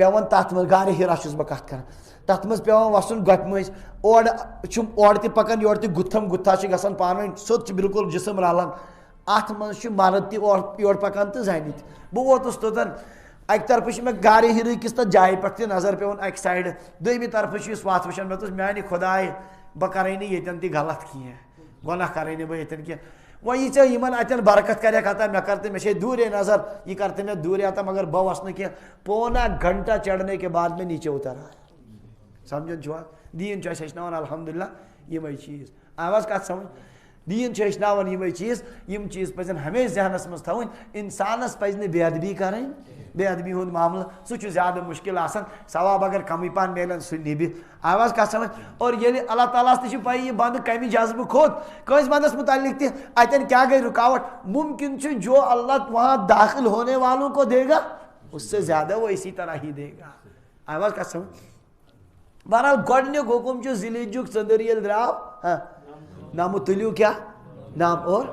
S1: پیوان تات من گارِ ہِرا چھُس بہٕ کتھ کران تتھ منٛز پیوان وسُن گۄپہِ مٔنٛزۍ اورٕ تہِ پکان یورٕ تہِ گُتھم گُتھا چھِ گژھان پانہٕ ؤنۍ سیوٚد چھِ بالکل جسم رلان اتھ منٛز چھُ مرد تہِ یورٕ پکان تہٕ زنہِ تہِ بہٕ ووتُس توٚتن اکہِ طرفہٕ چھِ مےٚ گارِ ہِرٕ کِس تتھ جایہِ پٮ۪ٹھ تہِ نظر پیوان اکہِ سایڈٕ دوٚیمہِ طرفہٕ چھُ یُس وتھ وٕچھان مےٚ دوٚپُس میانہِ خۄداے بہٕ کرے نہٕ ییٚتٮ۪ن تہِ غلط کینٛہہ گۄناہ کرے نہٕ بہٕ ییٚتٮ۪ن کینٛہہ وۄنۍ یی ژےٚ یِمن اتٮ۪ن برکت کریکھ عطا مےٚ کر تہٕ مےٚ چھے دوٗرے نظر یہ کر تہٕ مےٚ دوٗرے عطا مگر بہٕ وس نہٕ کینٛہہ پونا گھنٹہ چڑھنے کے بعد میں نیچے اتر آیا سمجھان چھُوا دیٖن چھُ اَسہِ ہیٚچھناوان الحمدللہ یِمے چیٖز آو حظ کتھ سمجھ دیٖن چھُ ہیٚچھناوان یِمے چیٖز یِم چیٖز پزن ہمیشہِ ذہنس منٛز تھاوٕنۍ انسانس پزِ نہٕ بے ادبی کرٕنۍ بے ادبی ہُنٛد معاملہٕ سُہ چھُ زیادٕ مُشکل آسان ثواب اگر کمٕے پہن میلن سُہ نِبہِ آو حظ کتھ سمجھ اور ییٚلہِ اللہ تعالیٰ ہس تہِ چھِ پَیی یہِ بنٛدٕ کمہِ جذبہٕ کھوٚت کٲنٛسہِ بنٛدس متعلق تہِ اتٮ۪ن کیٛاہ گٔے رُکاوٹ ممکن چھُ جو اللہ وہاں داخل ہونے والوں کو دے گا اس سے زیادہ وہ اسی طرح ہی دے گا آو حظ کتھ سمجھ بہرحال گۄڈنیُک حُکم چھُ ذی الحجُک ژٔنٛدٕر ییٚلہِ درٛاو نامہٕ تُلِو کیٛاہ نام اور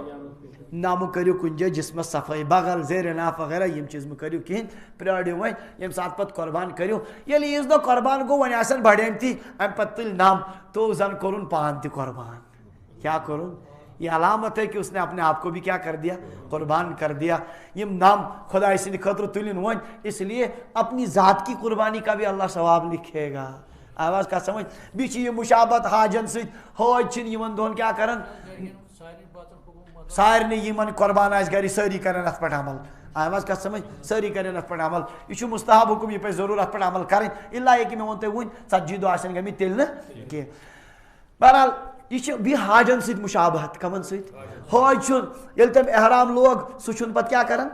S1: نامہٕ کٔرِو کُنہِ جایہِ جسمس صفٲیی بغل زیرِ ناف وغیرہ یِم چیٖز مہٕ کٔرِو کِہینۍ پرٛٲرِو وۄنۍ ییٚمہِ ساتہٕ پتہٕ قۄربان کٔرِو ییٚلہِ عیٖذ دۄہ قۄربان گوٚو وۄنۍ آسن بڑٲمتی امہِ پتہٕ تُلۍ نام تو زن کوٚرُن پان تہِ قۄربان کیٛاہ کوٚرُن یہ علامت ہے کہ اس نے اپنے آپ کو بھی کیا کر دیا قربان کر دیا یم نام خدا سٕنٛدِ خٲطرٕ تُلِن وۄنۍ اس لیے اپنی ذات کی قربانی کا بھی اللہ ثواب لکھے گا آواز کا سمجھ بیٚیہِ چھِ یہِ مُشابت حاجن سۭتۍ حٲج چھِنہٕ یِمن دۄہن کیٛاہ کران سارنٕے یِمن قۄربان آسہِ گرِ سٲری کرن اتھ پٮ۪ٹھ عمل آواز کتھ سمجھ سٲری کرن اتھ پٮ۪ٹھ عمل یہِ چھُ مستحب حُکم یہِ پزِ ضروٗر اتھ پٮ۪ٹھ عمل کرٕنۍ الا یہِ کہِ مےٚ ووٚن تۄہہِ وُنۍ 40 دۄہ آسن گٔمٕتۍ تیٚلہِ نہٕ کینٛہہ بہرحال یہ چھِ بیٚیہِ حاجن سۭتۍ مُشابہت کمن سۭتۍ حٲج چھُنہٕ ییٚلہِ تٔمۍ احرام لوگ سُہ چھُنہٕ پتہٕ کیٛاہ کران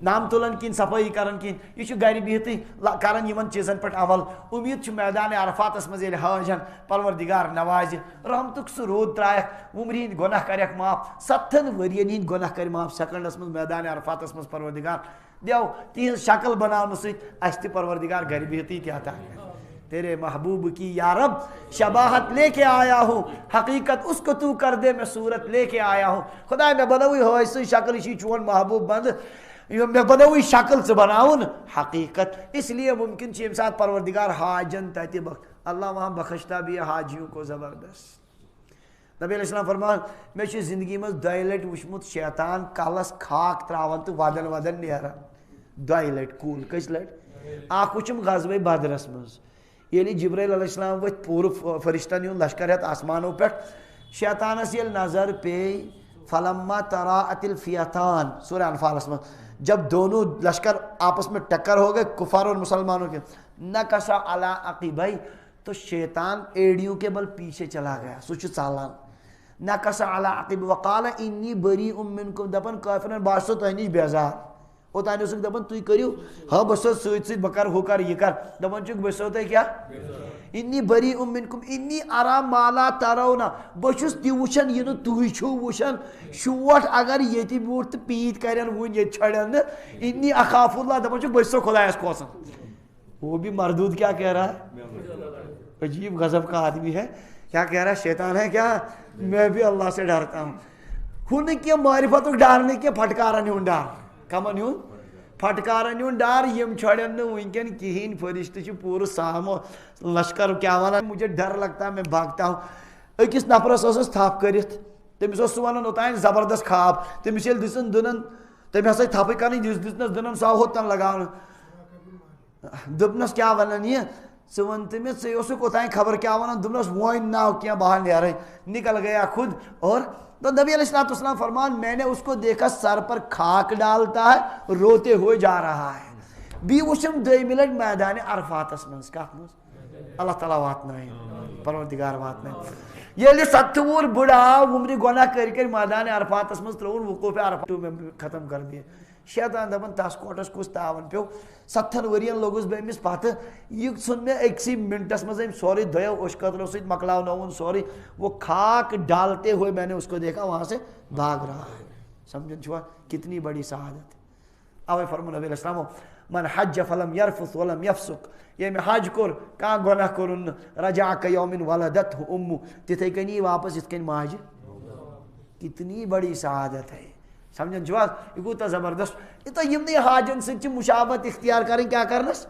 S1: نام تُلان کِہینۍ صفٲیی کران کِہینۍ یہِ چھُ گرِ بِہتٕے کران یِمن چیٖزن پٮ۪ٹھ عمل اُمید چھُ میدانِ عرفاتس منٛز ییٚلہِ حٲجن پروردِگار نوازِ رحمتُک سُہ روٗد ترایکھ وُمرِ ہِنٛدۍ گۄناہ کریکھ معاف 7 ؤرین ہِنٛدۍ گۄناہ کرِ معاف سیکنڈس منٛز میدانِ عرفاتس منٛز پروردِگار دیو تِہنٛز شکل بناونہٕ سۭتۍ اَسہِ تہِ پروردِگار گرِ بِہتٕے تہِ عطا تیرے محبوب کی یا رب شباہت لے کے آیا ہوں حقیقت اس کو تو کر دے میں صورت لے کے آیا ہوں خدا مےٚ بنٲوٕے حٲج سٕنٛز شکل یہِ چھُے چون محبوب بنٛدٕ مےٚ بنٲوٕے شکل ژٕ بناوُن حقیقت اس لیے ممکن چھِ ییٚمہِ ساتہٕ پروردِگار حاجن تتہِ اللہ وہاں بخشتا بھی حاجیوں کو زبردست نبی علیہ السلام فرمان مےٚ چھُ زندگی منٛز 2 لٹہِ وٕچھمُت شیطان کلس خاک تراوان تہٕ ودان ودان نیران 2 لٹہِ کُل کٔژِ لٹہِ اکھ وٕچھُم غزوے بدرس منٛز ییٚلہِ جبرائیل علیہ السلام ؤتھۍ پوٗرٕ فرشتن ہُنٛد لشکر ہٮ۪تھ آسمانو پٮ۪ٹھ شیطانس ییٚلہِ نظر پیٚیہِ فلما تراءت الفیتان سورہ انفالس منٛز جب دونوں لشکر آپس میں ٹکر ہو گئے کفار اور مسلمانوں کے نکسا علی عقبیہ تو شیطان ایڑیوں کے بل پیچھے چلا گیا سُہ چھُ ژلان نکسا علی عقبیہ وقال انی بریء منکم دپان کٲفرن بہٕ آسو تۄہہِ نِش بیزار اوٚتانۍ اوسُکھ دپان تُہۍ کٔرِو ہا بہٕ چھُسو سۭتۍ سۭتۍ بہٕ کرٕ ہُہ کرٕ یہِ کر دپان چھُکھ بہٕ چھُسو تۄہہِ کیٛاہ انی بریء منکم انی ارا ما لا ترون بہٕ چھُس تہِ وٕچھان یہِ نہٕ تُہۍ چھِو وٕچھان شوٹھ اگر ییٚتہِ بیوٗٹھ تہٕ پیٖت کرن وُنۍ ییٚتہِ چھڑن نہٕ انی اخاف اللہ دپان چھُکھ بہٕ چھُسو خۄدایس کھوژان وہ بھی مردود کیا کہہ رہا ہے عجیب غضب کا آدمی ہے کیا کہہ رہا ہے شیطان ہے کیا میں بھی اللہ سے ڈرتا ہوں ہُہ نہٕ کینٛہہ معرفتُک ڈر نہٕ کینٛہہ پھٹکارن ہُنٛد ڈر کمن ہُنٛد پھٹکارن ہُنٛد ڈر یِم چھڑن نہٕ وٕنکٮ۪ن کِہینۍ فرشتہٕ چھِ پوٗرٕ سامو لشکر کیٛاہ ونان مجھے ڈر لگتا ہے میں بھاگتا ہوں أکِس نفرس ٲسٕس تھپھ کٔرِتھ تٔمِس اوس سُہ ونان اوٚتانۍ زبردست خواب تٔمِس ییٚلہِ دِژٕن دٕنن تٔمۍ ہسا تھپھٕے کرٕنۍ دِژنس دٕنن سُہ آو ہوٚتن لگاونہٕ دوٚپنس کیٛاہ ونان یہِ ژٕ وَن تہٕ مےٚ ژٕ اوسُکھ اوٚتانۍ خبر کیٛاہ ونان دوٚپنس وۄنۍ ناو کینٛہہ بہٕ ہا نیرے نکل گیا خود اور تو نبی علیہ السلام فرمان میں نے اس کو دیکھا سر پر خاک ڈالتا ہے روتے ہوئے جا رہا ہے بیٚیہِ وٕچھُم 2مہِ لٹہِ میدانِ عرفاتس منٛز کتھ منٛز اللہ تعالیٰ واتنٲیِن پروردِگار واتنٲیِن ییٚلہِ 7 وُہُر بٕڑٕ آو وُمرِ گۄناہ کٔرۍ کٔرۍ میدانِ عرفاتس منٛز ترٛووُن وقوٗفِ عرفات ختم کر دِیے شیطان دپان تس کوٹس کُس تاوان پیوٚو 7 ؤرین لوٚگُس بہٕ أمِس پتہٕ یہِ ژھُن مےٚ أکسٕے منٹس منٛز أمۍ سورُے 2 اوٚش قطرو سۭتۍ مۄکلاونووُن سورُے وہ خاک ڈالتے ہوئے میں نے اس کو دیکھا وہاں سے بھاگ رہا ہے سمجھن چھُوا کتنی بڑی سعادت اوے فرمون نبی علیہ السلام من حج فلم یرفث ولم یفسق ییٚمہِ حج کوٚر کانٛہہ گۄناہ کوٚرُن نہٕ رجع کیومن ولدتہ امہ تِتھے کٔنی یی واپس یِتھ کٔنۍ ماجہِ کتنی بڑی سعادت ہے سمجھن چھُوا یہِ کوٗتاہ زبردست یوٗتاہ یِمنٕے حاجن سۭتۍ چھِ مُشابت اختیار کرٕنۍ کیٛاہ کرنس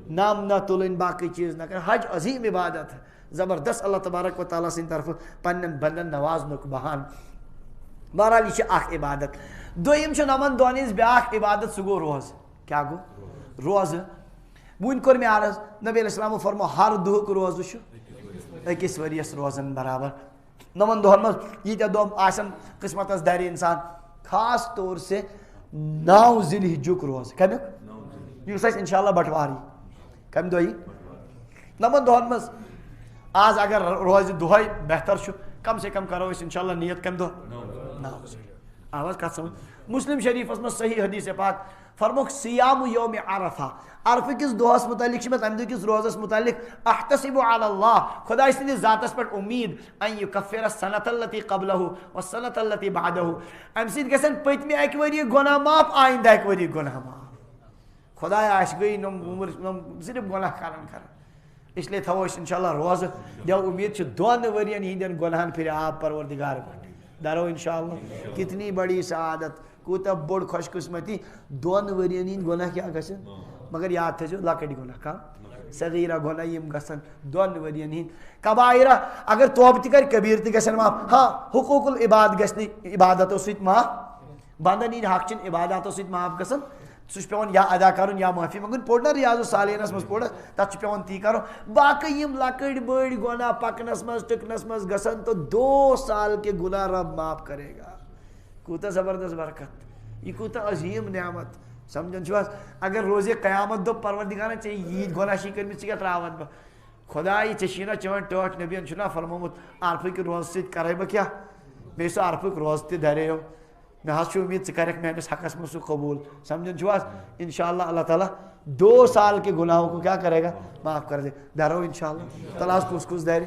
S1: نام نہ تلن باقی چیز نہ کر. حج عظیم عبادت ہے زبردست اللہ تبارک و تعالیٰ سٕنٛدِ طرفہٕ پنٛنٮ۪ن بنٛدن نوازنُک بہان. بہرحال یہ اخ عبادت. دوٚیِم چھُ نمن دۄہن ہٕنٛز بیٛاکھ عبادت سُہ گوٚو روزٕ. کیٛاہ گوٚو؟ روزٕ. وٕنۍ کوٚر مےٚ عرض نبی علیہ السلامو فرمو ہر دۄہُک روزٕ چھُ أکِس ؤرِیَس روزان برابر. نمن دۄہن منٛز ییٖتیٛاہ دۄہ آسن قٕسمتس درِ اِنسان خاص طور سے 9 ذی الحجُک روزٕ. کمیُک؟ یُس اَسہِ اِنشاء اللہ بٹوار یی. کمہِ دۄہ یی؟ نمن دۄہن منٛز. آز اگر روزِ دۄہے بہتر چھُ کم سے کم کرو أسۍ اِنشاء اللہ نیت کمہِ دۄہ؟ 9. آواز کتھ سمجھ؟ مسلم شریفس منٛز صحیح حدیث پاک فرموکھ سیام یوم عرفہ. عرفہٕ کِس دۄہس متعلق چھِ مےٚ تمہِ دۄہ کِس روزس متعلق احتسب علی اللہ خۄداے سٕنٛدِس ذاتس پٮ۪ٹھ اُمید ان یُکفِر السنۃ التی قبلہ والسنۃ التی بعدہ. امہِ سۭتۍ گژھن پٔتمہِ اکہِ ؤریہِ گۄناہ معاف آیندٕ اکہِ ؤریہِ گۄناہ معاف. خۄدایا اَسہِ گٔے نۄم صرف گۄناہ کران. اسلیے تھاوو أسۍ انشاء اللہ روزٕ. دِیو اُمید چھِ 2 ؤرین ہِنٛدٮ۪ن گۄناہن پھِرِ آب پروردگار پٮ۪ٹھ. درو انشاء اللہ. کتنی بڑی سعادت کوٗتاہ بوٚڑ خوش قسمتی 2 ؤرین ہِنٛدۍ گۄناہ کیٛاہ گژھن. مگر یاد تھٲیزیو لۄکٕٹۍ گۄناہ کم صغیرہ گۄناہ یِم گژھن 2 ؤرین ہِنٛدۍ. کبایرہ اگر توبہٕ تہِ کرِ کبیٖر تہِ گژھن معاف. ہاں حقوٗق العباد گژھِ نہٕ عبادتو سۭتۍ معاف. بنٛدن ہِنٛدۍ حق چھِنہٕ عباداتو سۭتۍ معاف گژھان. سُہ چھُ پیٚوان یا ادا کرُن یا معٲفی منٛگُن. پوٚر نہ ریاض الصالحیٖنس منٛز پوٚر تتھ چھُ پیٚوان تی کرُن. باقٕے یِم لۄکٕٹۍ بٔڑۍ گۄناہ پکنس منٛز ٹٕکنس منٛز گژھن تو 2 سال کے گناہ رب معاف کرے گا. کوٗتاہ زبردست برکت. یہ کوٗتاہ عظیٖم نعمت. سمجھان چھُو حظ. اگر روزے قیامت دۄہ پروردگارن ژےٚ ییٖتۍ گۄناہ چھِ کٔرمٕتۍ ژٕ کیٛاہ ترٛاوَتھ بہٕ. خۄداے ژےٚ چھِی نا چٲنۍ ٹٲٹھ نبیَن چھُنا فرمومُت عرفٕکۍ روزٕ سۭتۍ کرے بہٕ کیٛاہ. بیٚیہِ سُہ عرفُک روزٕ تہِ دریو. مےٚ حظ چھُ اُمید ژٕ کَرکھ میٲنِس حقس منٛز سُہ قبوٗل. سمجھان چھُو حظ. انشاء اللہ اللہ تعالیٰ 2 سال کے گناہوں کو کیا کرے گا معاف کر دے. درو انشاء اللہ. تعالیٰ کُس دارِ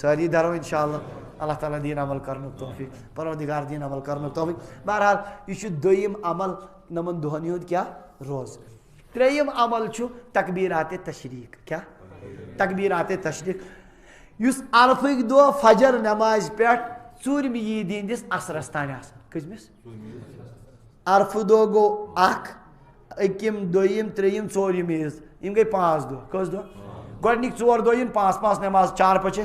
S1: سٲری درو انشاء اللہ. اللہ تعالیٰ دین عمل کرنُک توفیق. پروردگار دین عمل کرنُک توفیق. بہرحال یہ چھُ 2یِم عمل نمن دۄہن ہُنٛد کیٛاہ روزٕ. 3یِم عمل چھُ تکبیرات تشریق. کیٛاہ تکبیرات تشریق یُس عرفٕکۍ دۄہ فجر نمازِ پٮ۪ٹھ 4مہِ عیٖدِ ہِنٛدِس اثرس تانۍ آسان. کٔژمِس؟ عرفہٕ دۄہ گوٚو 1 1م 2م 3م 4م عیٖز. یِم گٔے 5 دۄہ. کٔژ دۄہ؟ گۄڈنِکۍ 4 دۄہ یِن 5 نٮ۪ماز 4 پچے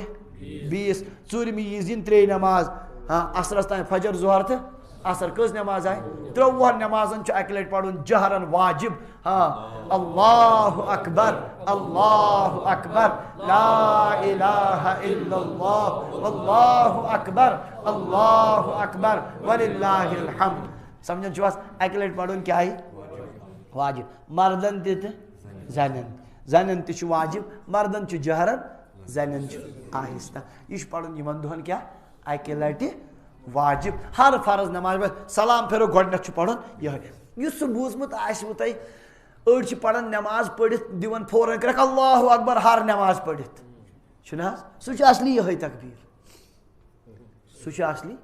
S1: 20. 4مہِ عیٖز یِن 3 نٮ۪ماز. ہاں اثرس تانۍ فجر ظہر تہٕ اثر. کٔژ نٮ۪ماز آیہِ؟ 30 نٮ۪مازن چھُ اکہِ لٹہِ پرُن جہرن واجب. ہاں اللہ اکبر اللہ اکبر لا الہ الا اللہ واللہ اکبر اللہ اکبر وللہ الحمد. سمجھان چھُو حظ. اکہِ لٹہِ پرُن کیٛاہ آیہِ؟ واجب. مردن تہِ تہٕ زنٮ۪ن. زنٮ۪ن تہِ چھُ واجب. مردن چھُ جہرن زنٮ۪ن چھُ آہستہ. یہِ چھُ پرُن یِمن دۄہن کیٛاہ اکہِ لٹہِ واجب. ہر فرض نماز پٮ۪ٹھ سلام پھیرو گۄڈنٮ۪تھ چھُ پرُن یِہوٚے. یُس سُہ بوٗزمُت آسوٕ تۄہہِ أڑۍ چھِ پران نٮ۪ماز پٔرِتھ دِوان فوراً کٔرکھ اللہ اکبر ہر نٮ۪ماز پٔرِتھ. چھُنہ حظ. سُہ چھُ اصلی یِہوٚے تقبیٖر. سُہ چھُ اصلی.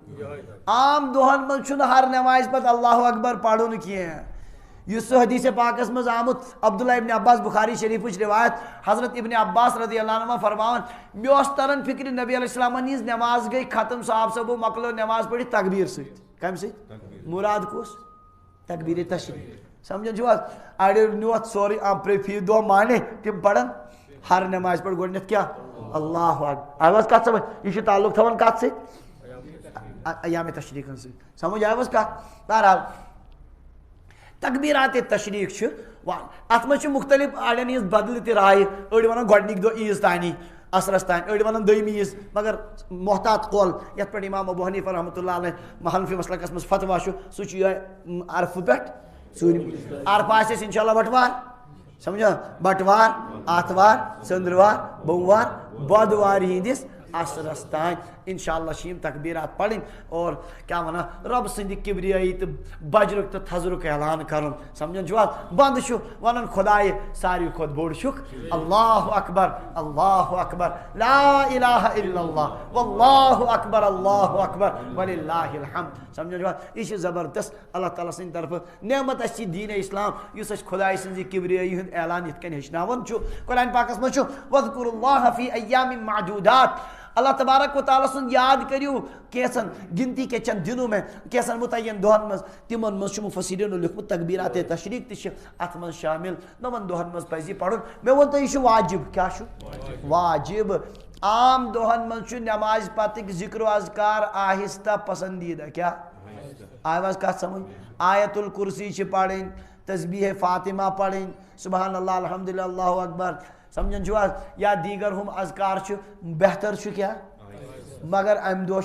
S1: عام دۄہن منٛز چھُنہٕ ہر نٮ۪مازِ پتہٕ اللہ اکبر پرُن کینٛہہ. یُس سُہ حدیث پاکس منٛز آمُت عبداللہ ابن عباس بخاری شریفٕچ روایت حضرت ابن عباس رضی اللہ عنہُما فرماوان مےٚ اوس تران فکرِ نبی علیہ السلامن ہِنٛز نٮ۪ماز گٔے ختم صاحب صٲبو مۄکلٲو نٮ۪ماز پٔرِتھ تقبیٖر سۭتۍ. کمہِ سۭتۍ؟ مُراد کُس؟ تقبیٖر تشریٖق. سمجھان چھِو حظ. اڑیو نیوٗ اتھ سورُے فی دۄہ مانے تِم پران ہر نٮ۪مازِ پٮ۪ٹھ گۄڈنٮ۪تھ کیٛاہ اللہ اکبر. آو حظ کتھ سمجھ. یہِ چھُ تعلق تھاوان کتھ سۭتۍ؟ ایام تشریٖقن سۭتۍ. سمجھ آو حظ کتھ. بہرحال تقبیرات تشریٖق چھِ اتھ منٛز چھِ مختلف اڑٮ۪ن ہِنٛز بدلہِ تہِ رایہِ. أڑۍ ونان گۄڈنِکۍ دۄہ عیٖز تانی اثرس تانۍ. أڑۍ ونان 2مہِ عیٖز. مگر محتاط قول یتھ پٮ۪ٹھ امام ابو حنیفہ رحمتہ اللہ علیہ حنفی مسلکس منٛز فتوا چھُ سُہ چھُ یِہوٚے عرفہٕ پٮ۪ٹھ 4مہِ. عرفہٕ آسہِ اَسہِ انشاء اللہ بٹوار. سمجھا. بٹوار آتھوار ژٔنٛدٕروار بوموار بۄدوارِ ہِنٛدِس اثرس تانۍ انشاء اللہ چھِ یِم تقبیرات پرٕنۍ. اور کیٛاہ ونان رۄب سٕنٛدِ کبریٲیی تہٕ بجرُک تہٕ تھزرُک اعلان کرُن. سمجھان چھِو حظ. بنٛد چھُ ونان خۄدایہِ ساروی کھۄتہٕ بوٚڑ چھُکھ اللہ اکبر اللہ اکبر لا الہ الا اللہ واللہ اکبر اللہ اکبر وللہ الحمد. سمجھان چھِو حظ. یہِ چھِ زبردست اللہ تعالیٰ سٕنٛدِ طرفہٕ نعمت اَسہِ چھِ دیٖنِ اسلام یُس اَسہِ خۄداے سٕنٛزِ کبریٲیی ہُنٛد اعلان یِتھ کٔنۍ ہیٚچھناوان چھُ. قرآن پاکس منٛز چھُ وَاذْکُرُوا اللّٰہِ فی ایام معدوٗدات. اللہ تبارک و تعالیٰ سن یاد کریو کیسن گنتی کے چند دنوں میں کیسن متعین دہن مز تمن مز مفسرین لکھمت تکبیرات تشریق تہ ات من شامل نمن دہن مز پزی پڑھن میں ون تو یہ واجب کیا واجب عام دہن مز نماز پتک ذکر و اذکار آہستہ پسندیدہ کیا آواز کت سمجھ آیت الکرسی پڑھیں تسبیح فاطمہ پڑھیں سبحان اللہ الحمدللہ اللہ اکبر سمجھن چھو یا دیگر ہم اذکار بہتر کیا مگر ام دو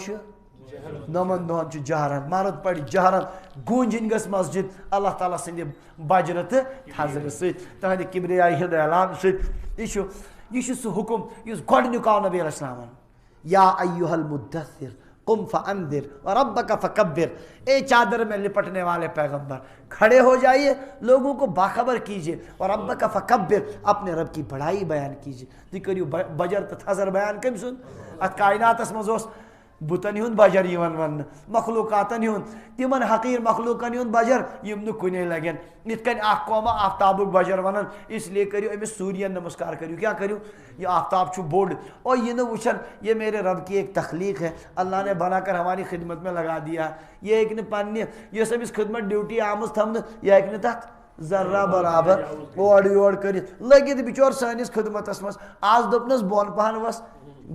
S1: نمن دہن جہرن مرد پڑھ جہرن گونجن گس مسجد اللہ تعالیٰ سند بجر تو تھزر ست تہند کبریائی ہند اعلان ست یہ سہ حکم اس گۄڈنیُک آو نبی علیہ السلام یا ایھا المدثر قم فانذر وربک فکبر، اے چادر میں لپٹنے والے پیغمبر کھڑے ہو جائیے، لوگوں کو باخبر کیجیے، وربک فکبر، اپنے رب کی بڑائی بیان کیجیے۔ تھی کریو بجر تو تھزر بیان کم سن ات کائنات مز بتن ہند بجر یون ون مخلوقاتن ہند تمن حقیر مخلوقن ہند بجر یم نہ کنے لگن ات کن اخ قوما آفتابک بجر ونن، اس لیے کریو امس سورین نمسکار کریو، کیا کریو، یہ آفتاب چھو بوڑ اور یہ نہ وچھن یہ میرے رب کی ایک تخلیق ہے، اللہ نے بنا کر ہماری خدمت میں لگا دیا، یہ ایک نے پنہ یہ سب اس خدمت ڈیوٹی آمز تھمن یہ ایک نے تحت ذرہ برابر اوڑ یور کرت لگت بچور سانس خدمتس مز آز دپنس بون پہن وس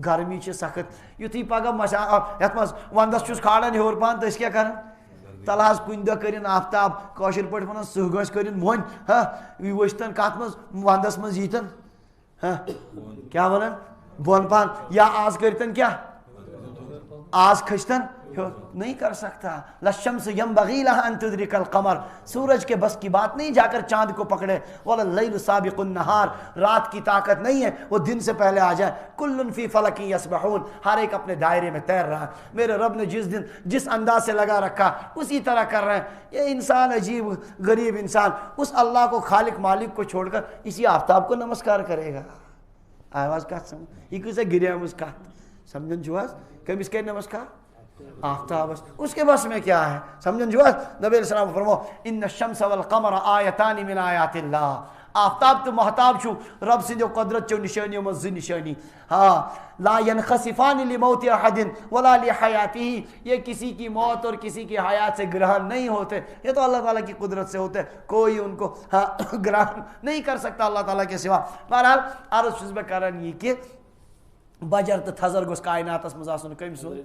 S1: گرمی چھ سخت یتھی پگہ مشا یت مز وندس چھس کھاڑان ہیور پہن تس کیا کرن تلہس کن دہ کرن آفتاب کاشر پہ ونان سہ گس کرن مون ہاں وشتن کت مز وندس مز یتن ہاں کیا ونان بون پہن یا آز کرتن کیا آز کھچتن نہیں کر سکتا، للشمس ينبغي لها ان تدرك القمر، سورج کے بس کی بات نہیں جا کر چاند کو پکڑے، ولا اللیل سابق النہار، رات کی طاقت نہیں ہے وہ دن سے پہلے آ جائے، کل فی فلک یسبحون، ہر ایک اپنے دائرے میں تیر رہا ہے، میرے رب نے جس دن جس انداز سے لگا رکھا اسی طرح کر رہے ہیں۔ یہ انسان عجیب غریب انسان اس اللہ کو خالق مالک کو چھوڑ کر اسی آفتاب کو نمسکار کرے گا۔ آواز کت سمجھ یہ کسے گریا مز کت سمجھن جو کمس کر نمسکار آفتاب اس کے بس میں کیا ہے سمجھن جو نبی علیہ السلام فرمو ان الشمس والقمر آیتان من آیات اللہ، آفتاب تو محتاب چھو رب سے جو قدرت چو نشانیوں میں نشانی، ہاں لا ينخسفان لموت احد ولا لحیاته، یہ کسی کی موت اور کسی کی حیات سے گرہن نہیں ہوتے، یہ تو اللہ تعالیٰ کی قدرت سے ہوتے، کوئی ان کو گرہن نہیں کر سکتا اللہ تعالیٰ کے سوا۔ بہرحال عرض چھس بہ کران یہ کہ بجر تو تھزر گوس کائنات مز آسن کم سن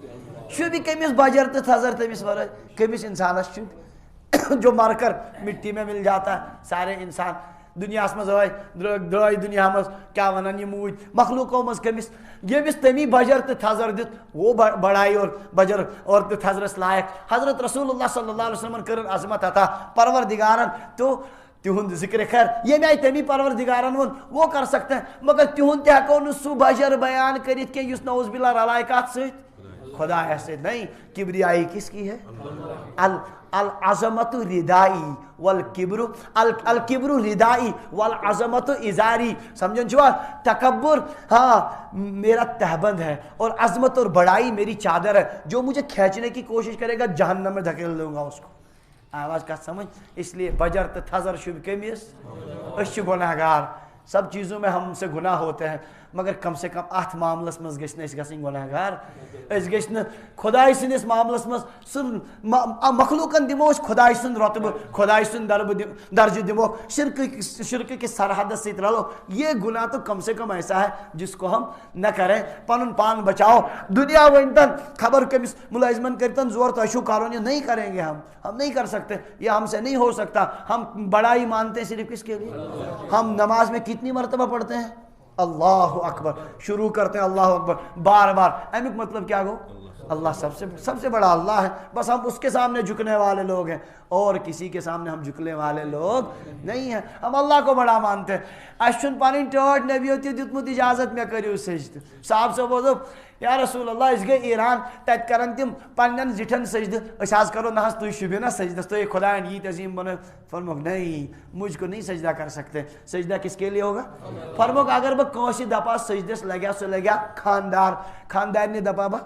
S1: شبی کمس بجر تو تھزر تمس ورائے کمس انسانس شب جو مر کر مٹی میں مل جاتا ہے سارے انسان دنیا مز آئے درائے دنیا مز کیا ونان یہ موج مخلوقوں مز کمس یمس تمی بجر تو تھزر دت وہ بڑائی اور بجر اور تھزرس لائق۔ حضرت رسول اللہ صلی اللہ علیہ وسلم کرن عظمت عطا پروردگارن تو تہند ذکر خیر یہ میں تمی پروردگارن ون وہ کر سکتے ہیں، مگر تہند تہ ہیکو نہ سہ بجر بیان کرت کہ اس نعوذ باللہ رلائے کت ست خدا سے نہیں۔ کبریائی کس کی ہے؟ العظمت ردائی والکبر الکبر ردائی والعظمت ازاری، سمجھن چھو تکبر ہاں میرا تہبند ہے اور عظمت اور بڑائی میری چادر ہے، جو مجھے کھینچنے کی کوشش کرے گا جہنم میں دھکیل دوں گا اس کو۔ آواز کا سمجھ، اس لیے بجر تو تھزر شب کمس اس گناہ گار، سب چیزوں میں ہم سے گناہ ہوتے ہیں مگر کم سے کم ات معاملس مز گھن اس گھن گناہ گار، اس گھن خدائی سندس معاملس مز سن مخلوقن دمو خدائی سند رتبہ خدائی سند درجہ دمو شرک کی سرحد سے رلو، یہ گناہ تو کم سے کم ایسا ہے جس کو ہم نہ کریں۔ پن پان بچاؤ، دنیا ونتن خبر کمس ملازمن کرتن زور تشو کارون یہ نہیں کریں گے، ہم نہیں کر سکتے، یہ ہم سے نہیں ہو سکتا۔ ہم بڑائی مانتے ہیں صرف کس کے لیے؟ ہم نماز میں کتنی مرتبہ پڑھتے ہیں اللہ اکبر، شروع کرتے ہیں اللہ اکبر بار بار، امیک مطلب کیا گو اللہ سب سے بڑا اللہ ہے، بس ہم اس کے سامنے جھکنے والے لوگ ہیں اور کسی کے سامنے ہم جھکنے والے لوگ نہیں ہیں، ہم اللہ کو بڑا مانتے ہیں۔ اشن پانی ٹوٹ نبیو تی دیتمت اجازت میں کریو سجد، صاحب سے بولو یا رسول اللہ اس گئے ایران تت کرن تم پنن زٹھن سجد، اس آج کرو نہ تو شبہ نہ سجدہ تو یہ خدایان یہ عظیم بنے، فرموک نہیں مجھ کو نہیں سجدہ کر سکتے، سجدہ کس کے لیے ہوگا؟ فرموک اگر با کوشی دپا سجدس لگیا سو لگیا خاندار نے دپا با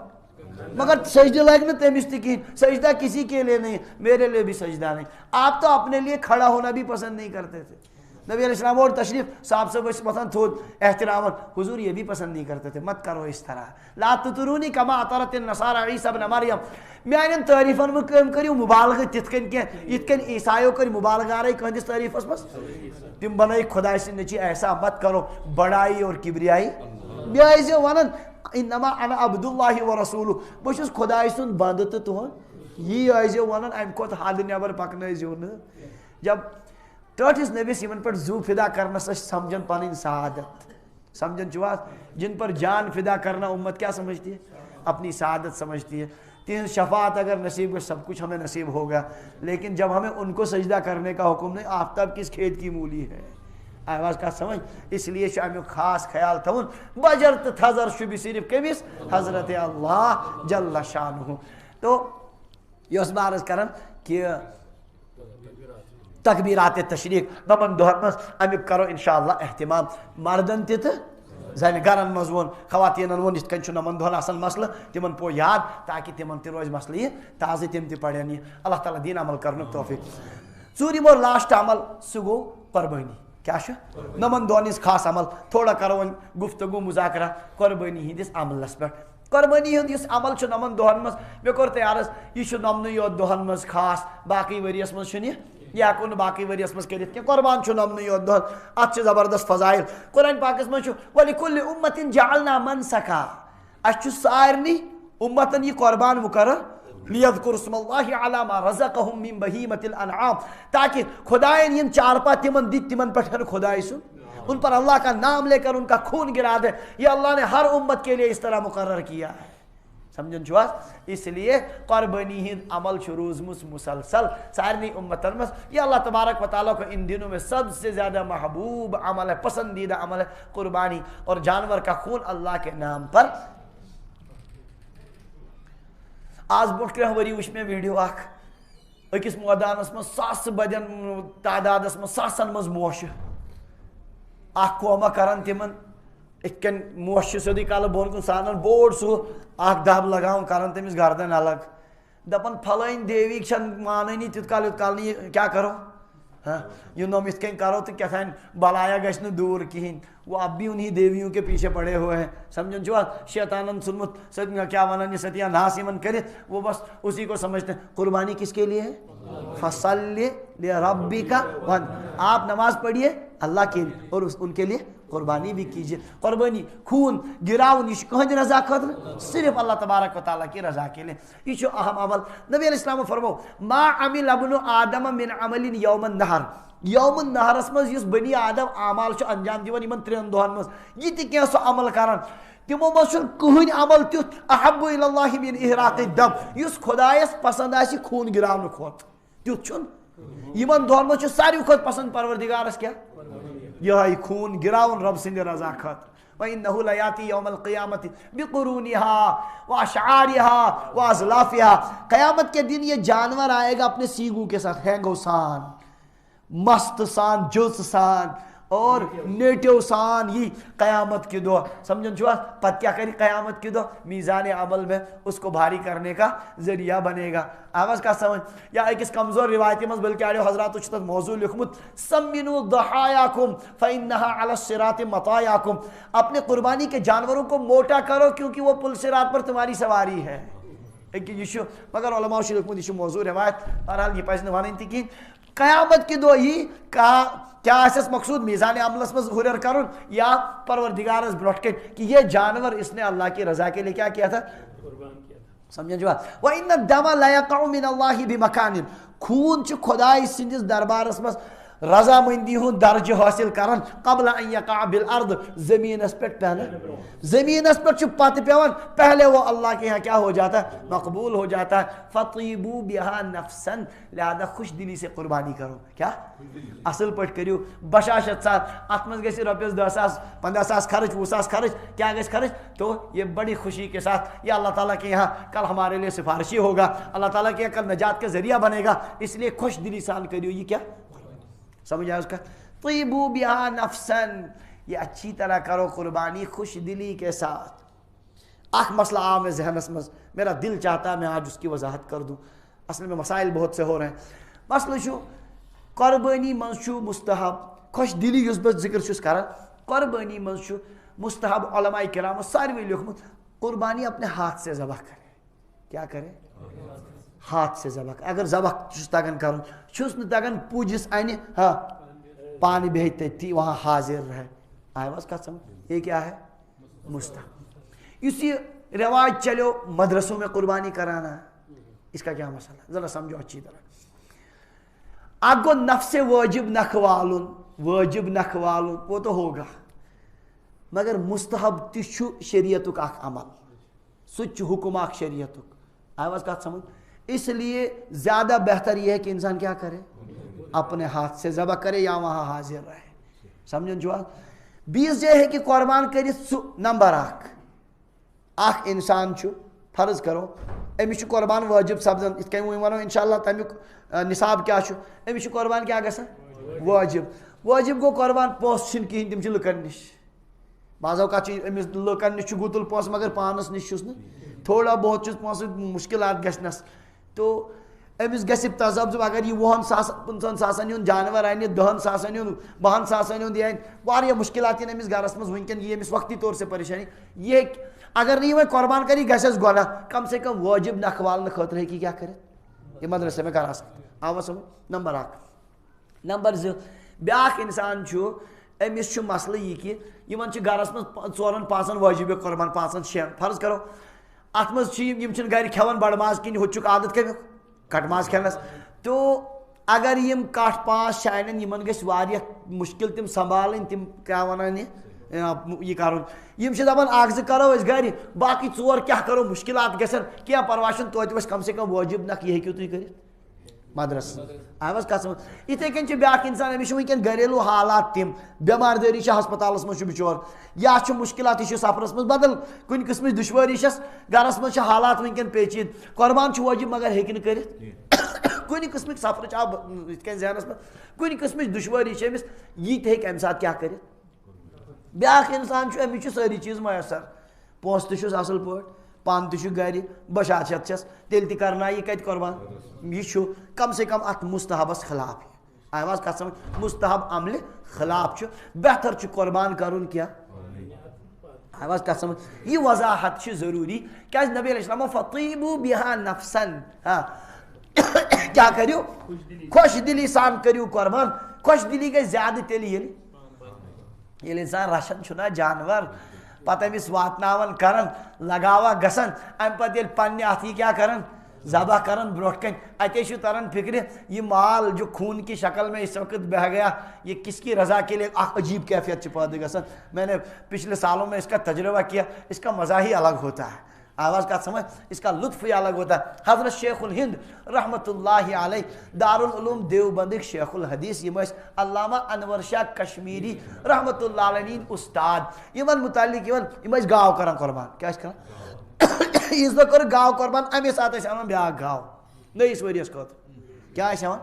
S1: مگر سجدہ لگنا تمس تکین، سجدہ کسی کے لیے نہیں، میرے لیے بھی سجدہ نہیں۔ آپ تو اپنے لیے کھڑا ہونا بھی پسند نہیں کرتے تھے، نبی علیہ السلام اور تشریف صاحب سے مثلا تھود احترام حضور یہ بھی پسند نہیں کرتے تھے مت کرو اس طرح لا تطرونی کما اطرت النصارى عیسی ابن مریم میانن تعریفن میں کم کریو مبالغہ تت کن کی یت کن عیسائیو کر مبالغہ آئی کہندس تعریفس مس تم بنائی خدا سے نچی ایسا مت کرو بڑائی اور کبریائی بیائی ونن انما انا عبد اللہ و رسولہ بس خدا سن بند تو تہن یہ آئیزیو ونن ام کھت حد نیبر پکنائیزیو نا جب ٹھٹھس نبیس یمن پر زو فدا کرنس سمجھن پنن سعادت سمجھن چواس جن پر جان فدا کرنا امت کیا سمجھتی ہے اپنی سعادت سمجھتی ہے تین شفاعت اگر نصیب ہو سب کچھ ہمیں نصیب ہوگا لیکن جب ہمیں ان کو سجدہ کرنے کا حکم نہیں آفتاب کس کھیت کی مولی ہے آواز کا سمجھ اس لیے شامیو خاص خیال تھون بجرت تھزر شبی صرف کمیس حضرت اللہ جل شانہ تو یہ اس بارز کرن کہ تکبیرات تشریق نمن دہن مز امیک کرو انشاءاللہ اہتمام مردن تہ زن گرن مز ون خواتین ون ات کن نمن دہن آسان مسئلہ تمن پو یاد تاکہ تمن تہ روز مسئلہ یہ تازہ تم تہ پڑھن یہ اللہ تعالیٰ دین عمل کرنک توفیق ژوٗرِم اور لاسٹ عمل سہ گو قربانی کیا نمن دہن ہز خاص عمل تھوڑا کرو ون گفتگو مذاکرہ قربانی ہندس عملس پہ قربانی ہند اس عمل چھ نمن دہن مز مے کور تیار یہ نمن یوت دہن مز خاص باقی وریس مز یہ ہیکو نا باقی وریس مز کرت کی قربان چھ نمن یوت دہن ات زبردست فضائل قرآن پاکس مز وَلِكُلِّ أُمَّةٍ جَعَلْنَا مَنسَكًا اس سارنی امتن یہ قربان مقرر لِيَذْكُرُوا اسْمَ اللَّهِ عَلَى مَا رَزَقَهُم مِّن بَهِيمَةِ الْأَنْعَامِ تاکہ خدائن ین چارپا تمن دت تمن پٹھن خدائی سن ان پر اللہ کا نام لے کر ان کا خون گرا دے یہ اللہ نے ہر امت کے لیے اس طرح مقرر کیا ہے سمجھن چھواس اس لیے قربانی ہند عمل روز مسلسل سارنی امتن مس یہ اللہ تبارک و تعالیٰ کو ان دنوں میں سب سے زیادہ محبوب عمل ہے پسندیدہ عمل ہے قربانی اور جانور کا خون اللہ کے نام پر آج بوٹ کرہ وری وچ میں ویڈیو اخ اکس مودانس من ساس بدن تعدادس من ساسن مز موش اخ قوما کرن تمن اتکن موش سیدھی کال بون کن سانن بوڑ سو اخ دب لگاؤں کرن تمس گردن الگ دپن پھلائن دیوی چھن ماننی تیت کال کیا کرو ہاں یہ نوم اس کہیں کرو تو کیا تھا بلایا گشن دور کہیں وہ اب بھی انہی دیویوں کے پیچھے پڑے ہوئے ہیں سمجھن جو شیطانن سنمت کیا ونن ستیا ناسیمن کرت وہ بس اسی کو سمجھتے ہیں قربانی کس کے لیے ہے فصلی لربک ون آپ نماز پڑھیے اللہ کے لیے اور ان کے لیے قربانی بھی کیجیے قربانی خون گراؤن یہ کہن رضا خاطر صرف اللہ تبارک و تعالیٰ کی رضا کے لیے یہ اہم عمل نبی علیہ السلام فرمو ما عمل ابن آدم من عمل یوم النہر یوم النہرس مز اس بنی آدم اعمال انجام دیون یمن ترین دہن مز یہ تہ کینٛہہ سو عمل کران تمو مز کہین عمل تیُتھ احب الی اللہ من احراق الدم اس خدایس پسند آسہِ خون گراؤن کھوت تیُتھ چھُن یمن دہن مز ساروی کھوت پسند پروردگارس کیا یہ خون گراؤن رب سند رضا خاطر وَإِنَّهُ لَيَاتِي يَوْمَ الْقِيَامَةِ بِقُرُونِهَا وَأَشْعَارِهَا وَأَزْلَافِهَا قیامت کے دن یہ جانور آئے گا اپنے سیگوں کے ساتھ ہینگو سان مست سان جس سان اور نیٹو سان یہ قیامت کی دعا سمجھن چھوا پت کیا کری قیامت کی دعا میزان عمل میں اس کو بھاری کرنے کا ذریعہ بنے گا آواز کا سمجھ یا ایک اس کمزور روایتی مز بلکہ آڑے حضرات اچھتا موضوع لکھمت سمینو ضحایاکم فإنہا علی الصراط مطایاکم اپنے قربانی کے جانوروں کو موٹا کرو کیونکہ وہ پل صراط پر تمہاری سواری ہے ایک یہ مگر علماء شی لکھمت یہ موضوع روایت بہرحال یہ پاس نوانا انتی کی قیامت کی دعا یہ کہا کیا اس مقصود میزان عملس مز ہرر کرن یا پروردگارس برٹ کے کہ یہ جانور اس نے اللہ کی رضا کے لیے کیا کیا تھا قربان کیا تھا سمجھیں جو وَإِنَّ الدَّمَ لَا يَقَعُ مِنَ اللَّهِ بِمَكَانٍ خون چھ خدای سندس دربارس مز رضا مندی ہوں درجہ حاصل کرن قبل ان یقع بالارض زمین اس پٹ پہلے زمین اس پٹ پت پیون پہلے وہ اللہ کے یہاں کیا ہو جاتا ہے مقبول ہو جاتا ہے فطیبو بہا نفسا لہذا خوش دلی سے قربانی کرو کیا اصل پٹ کریو بشاشت ساتھ اتمز گیسی روپیس 10,000 15,000 خرچ 20,000 خرچ کیا گیس خرچ تو یہ بڑی خوشی کے ساتھ یہ اللہ تعالیٰ کے یہاں کل ہمارے لیے سفارشی ہوگا اللہ تعالیٰ کے یہاں کل نجات کا ذریعہ بنے گا اس لیے خوش دلی سان کریو یہ کیا سمجھا اس کا طیبو بہا نفسن یہ اچھی طرح کرو قربانی خوش دلی کے ساتھ اخ مسئلہ عام ہے ذہن اسمز میرا دل چاہتا ہے میں آج اس کی وضاحت کر دوں اصل میں مسائل بہت سے ہو رہے ہیں مسئلہ شو قربانی منشو مستحب خوش دلی یس بہ ذکر چھس کران قربانی من چھُ مستحب علماء کرام ساروی لیوکھمت قربانی اپنے ہاتھ سے ذبح کرے. کیا کرے؟ ہاتھ سے ذبح کرے. اگر ذبح چھس تگان کرن چھس نہ تگان پوجس انہ ہاں پانی بیٹھ تھی وہاں حاضر رہے. آئے بس کت سمجھ؟ یہ کیا ہے؟ مستحب. اس یہ رواج چلو مدرسوں میں قربانی کرانا اس کا کیا مسئلہ؟ ذرا سمجھو اچھی طرح. اب گو نفس واجب نکھوالن واجب نکھوالن وہ تو ہوگا مگر مستحب تہ شریعتک اخ عمل سہ حکم اخ شریعتک. آئی واز کت سمجھ؟ اس لیے زیادہ بہتر یہ ہے کہ انسان کیا کرے؟ اپنے ہاتھ سے ذبح کرے یا وہاں حاضر رہے. سمجھن جو بیس جائے ہے کہ قربان کرت سہ نمبر اخ انسان چھُ فرض کرو امس قربان واجب سپدان ات کن ونو انشاءاللہ تمیک نصاب کیا چھُ امس قربان کیا گژھان واجب. واجب گو قربان پونسہٕ چھِنہٕ کہین تم لکن نش بعض اوقات امس لکن نش گتل پونسہ مگر پانس نش چھُس نہٕ تھوڑا بہت چھُس پونسہ مشکلات گژھنس تو امس گژھِ تذبذب اگر یہ 20 ساس 50 ساسن ہُنٛد جانور انہ 10 ساسن ہُنٛد 12 ساسن ہُنٛد یہ واریاہ مشکلات امس گرس منٛز ونکٮ۪ن یہ امس وقتی طور سے پریشانی یہ اگر نہیں وہ قربان کری گھس گناہ کم سے کم واجب نکھوالنے خاطر ہے کہ کیا کرے یہ مدرسے میں کرا سکتے. آوا سمجھ؟ نمبر 1. نمبر 2 بیاکھ انسان چھُ امس چھُ مسئلہ یہ کہ یمن چھِ گرس منٛز 4-5 واجب قربان 5-6 فرض کرو ات منٛز چھِ یم چھِنہٕ گرِ کھٮ۪وان بڑٕ ماز کِہیٖنۍ ہُتہِ چھُکھ عادت کمیُک کٹ ماز کھٮ۪نس تو اگر یم کٹھ 5 چھِ انن یمن گژھِ واریاہ مشکل تم سنبھالٕنۍ تم کیاہ ونان یہ کرُن یم چھِ دپان اکھ زٕ کرو أسۍ گرِ باقی 4 کیاہ کرو مشکلات گژھن کینٛہہ پرواے چھُنہٕ توتہِ وَسہِ کم سے کم واجب نکھ یہ ہیٚکِو تُہۍ کٔرِتھ مدرس. آئی واز کتھ سمجھ؟ یِتھے کٔنۍ چھُ بیاکھ انسان أمِس چھِ وٕنکٮ۪ن گریلوٗ حالات تِم بٮ۪مار دٲری چھِ ہسپتالس منٛز چھُ بِچور یا چھُ مشکلات یہِ چھُ سفرس منٛز بدل کُنہِ قٕسمٕچ دُشوٲری چھس گرس منٛز چھِ حالات وٕنکٮ۪ن پیچیٖد قۄربان چھُ وٲجِب مگر ہیٚکہِ نہٕ کٔرِتھ کُنہِ قٕسمٕکۍ سفرٕچ آو یِتھ کٔنۍ ذہنس منٛز کُنہِ قٕسمٕچ دُشوٲری چھِ أمِس یہِ تہِ ہیٚکہِ اَمہِ ساتہٕ کیٛاہ کٔرِتھ. بیاکھ انسان چھُ أمِس چھِ سٲری چیٖز میسر پونٛسہٕ تہِ چھُس اصل پٲٹھۍ پانہٕ تہِ چھُ گرِ بشاشت چھس تیٚلہِ تہِ کرنایہِ یہِ کتہِ قۄربان یہ چھُ کم سے کم ات مستحبس خلاف. آئی واز کتھ سمجھ؟ مستحب عملہِ خلاف چھُ بہتر چھُ قۄربان کرُن کیٛاہ. آئی واز کتھ سمجھ؟ یہ وضاحت چھِ ضروٗری کیٛازِ نبی علیہ السلام فطیبوا بہا نفسن ہاں کیا کٔرِو خوش دلی سان کٔرِو قۄربان. خوش دلی گژھِ زیادٕ تیٚلہِ ییٚلہِ انسان رچھان چھُنا جانور پتہٕ أمِس واتناوان کران لگاوا گژھان امہِ پتہٕ ییٚلہِ پننہِ اتھٕ یہِ کیٛاہ کران ذبح کران برونٛٹھ کَنۍ اتے چھُ تران فکرِ یہ مال جو خون کی شکل میں اس وقت بہ گیا یہ کس کی رضا کے لیے ایک عجیب کیفیت پٲدٕ گژھان. میں نے پچھلے سالوں میں اس کا تجربہ کیا اس کا مزہ ہی الگ ہوتا ہے. آواز کا سمجھ اس کا لطف ہی الگ ہوتا ہے. حضرت شیخ الہند رحمۃ اللہ علیہ دارالعلوم دیوبندک شیخ الحدیث یم علامہ انور شاہ کشمیری رحمۃ اللہ علیہ استاد یمن متعلق یم گاو کران قربان کیا کران عیز دہ کر گاو قربان امے ساتہٕ ٲسۍ انان بیاکھ گاو نٔیِس ؤریَس خٲطرٕ کیٛاہ ٲسۍ ہٮ۪وان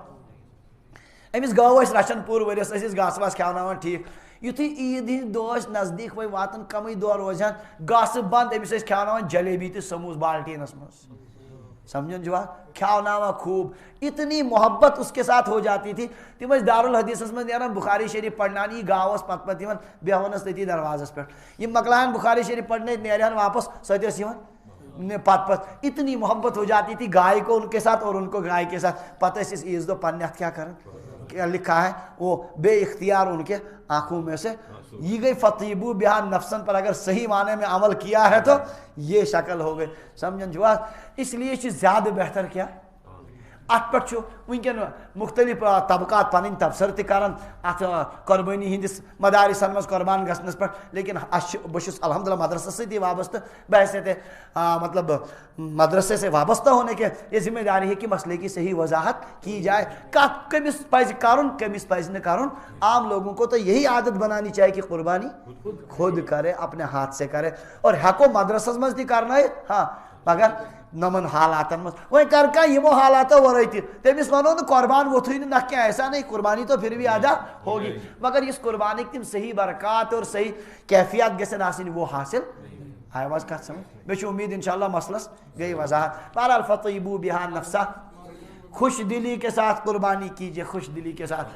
S1: أمِس گٲو ٲسۍ رچھان پوٗرٕ ؤریَس ٲسۍ أسۍ گاسہٕ واسہٕ کھٮ۪وناوان ٹھیٖک یُتھُے عیٖد ہِنٛدۍ دۄہ ٲسۍ نزدیٖک وۄنۍ واتان کمٕے دۄہ روزان گاسہٕ بنٛد أمِس ٲسۍ کھٮ۪وناوان جلیبی تہٕ سموس بالٹیٖنس منٛز سمجھن جو کھٮ۪وناوان خوب اتنی محبت اس کے ساتھ ہو جاتی تھی تم ٲسۍ دارالحدیثس منٛز نیران بخاری شریف پرناونہِ یہِ گاو ٲس پتہٕ پتہٕ یِوان بیٚہوان ٲس تٔتی دروازس پٮ۪ٹھ یِم مۄکلاون بخاری شریف پرنٲیِتھ نیرہن واپس سۄ تہِ ٲس یِوان پت اتنی محبت ہو جاتی تھی گائے کو ان کے ساتھ اور ان کو گائے کے ساتھ. پتہ اس عیز دو پنہ کیا کرن کیا لکھا ہے وہ بے اختیار ان کے آنکھوں میں سے یہ گئی فطیبوا بہا نفسن پر اگر صحیح معنی میں عمل کیا ہے تو یہ شکل ہو گئی سمجھن جو اس لیے زیادہ بہتر کیا ات پہ ونکن مختلف طبقات پن تبصر تہ کران ات قربانی ہندس مدارسن مز قربان گھنس پہ لیکن بہت الحمد للہ مدرسہ ستی وابستہ بحثیت مطلب مدرسے سے وابستہ ہونے کے یہ ذمہ داری ہے کہ مسئلے کی صحیح وضاحت کی جائے کت کمس پز کرن کمس پز نہ کرن. عام لوگوں کو تو یہی عادت بنانی چاہیے کہ قربانی خود کرے اپنے ہاتھ سے کرے اور ہیکو مدرسس مز تہ کرنا ہاں مگر نمن حالاتن مز وی کر کا یمو حالاتو ورٲے تہِ تٔمِس ونو نہٕ قربان ووتھٕے نہٕ نہ کینٛہہ ایسا نہیں قربانی تو پھر بھی ادا ہوگی مگر اس قربانی تم صحیح برکات اور صحیح کیفیت گژھن آسٕنۍ وہ حاصل. آئی واز کتھ سمجھ مے چھُ امید انشاءاللہ مسلس گئی وضاحت. بہرحال فطیبوا بہا نفسا خوش دلی کے ساتھ قربانی کیجیے خوش دلی کے ساتھ.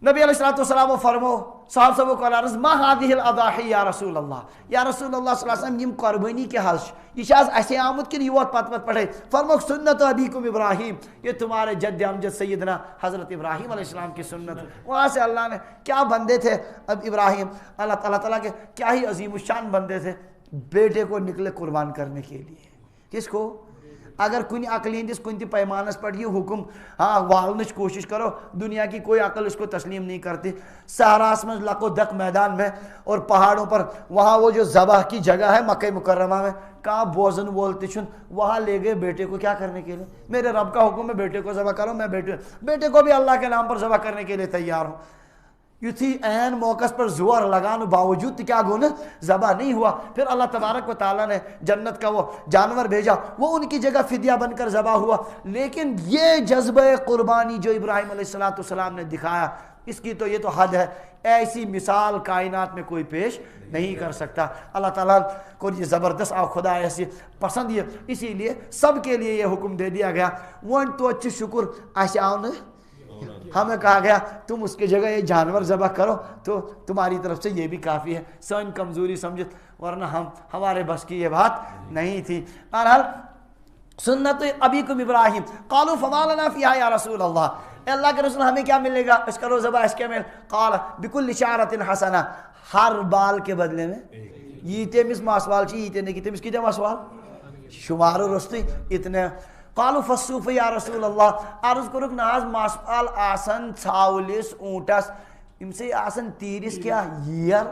S1: نبی علیہ السلام و فرمو صاحب صاحب کو عرض ما هذه الاضاحی یا رسول اللہ، یا رسول اللہ صلی اللہ علیہ وسلم یم قربانی کے حج یہ شاز ایسے آمد کہ یہ پت پڑھے فرمو سنت ابیکم ابراہیم، یہ تمہارے جد امجد سیدنا حضرت ابراہیم علیہ السلام کی سنت. وہاں سے اللہ نے کیا بندے تھے اب ابراہیم، اللہ تعالیٰ کے کیا ہی عظیم الشان بندے تھے، بیٹے کو نکلے قربان کرنے کے لیے. کس کو؟ اگر کن عقل ہندس کن تہ پیمانس پر یہ حکم والنچ کوشش کرو، دنیا کی کوئی عقل اس کو تسلیم نہیں کرتی. صحراس میں لق و دق میدان میں اور پہاڑوں پر وہاں وہ جو ذبح کی جگہ ہے مکہ مکرمہ میں، کہاں بوزن بولتے چھن، وہاں لے گئے بیٹے کو کیا کرنے کے لیے. میرے رب کا حکم ہے بیٹے کو ذبح کرو، میں بیٹے کو بھی اللہ کے نام پر ذبح کرنے کے لیے تیار ہوں. یتھی عین موقع پر زور لگانے باوجود کیا گونا ذبح نہیں ہوا. پھر اللہ تبارک و تعالیٰ نے جنت کا وہ جانور بھیجا، وہ ان کی جگہ فدیہ بن کر ذبح ہوا. لیکن یہ جذبہ قربانی جو ابراہیم علیہ السلام نے دکھایا، اس کی تو یہ تو حد ہے، ایسی مثال کائنات میں کوئی پیش نہیں کر سکتا. اللہ تعالیٰ کو یہ زبردست خدا ایسی پسند یہ، اسی لیے سب کے لیے یہ حکم دے دیا گیا. وہ تو اچھی شکر ایسے آؤ نا، ہمیں کہا گیا تم اس کی جگہ یہ جانور ذبح کرو تو تمہاری طرف سے یہ بھی کافی ہے. سن کمزوری سمجھت، ورنہ ہمارے بس کی یہ بات نہیں تھی. بہرحال سنت ابیکم ابراہیم. قالوا فما لنا فیہا یا رسول اللہ کے رسول ہمیں کیا ملے گا اس کرو ذبح اس کے میں؟ قال بکل شعرۃ حسنہ، ہر بال کے بدلے میں یہ تمس ماسوال چی یہ نہیں کہ تمس کتنے ماسوال شمار رستی اتنے. قالوا فالصوف یا رسول اللہ، عرض کرک ناز ماسپال آسن ژھاولس اونٹس ام سے آسن تیرس کیا ییر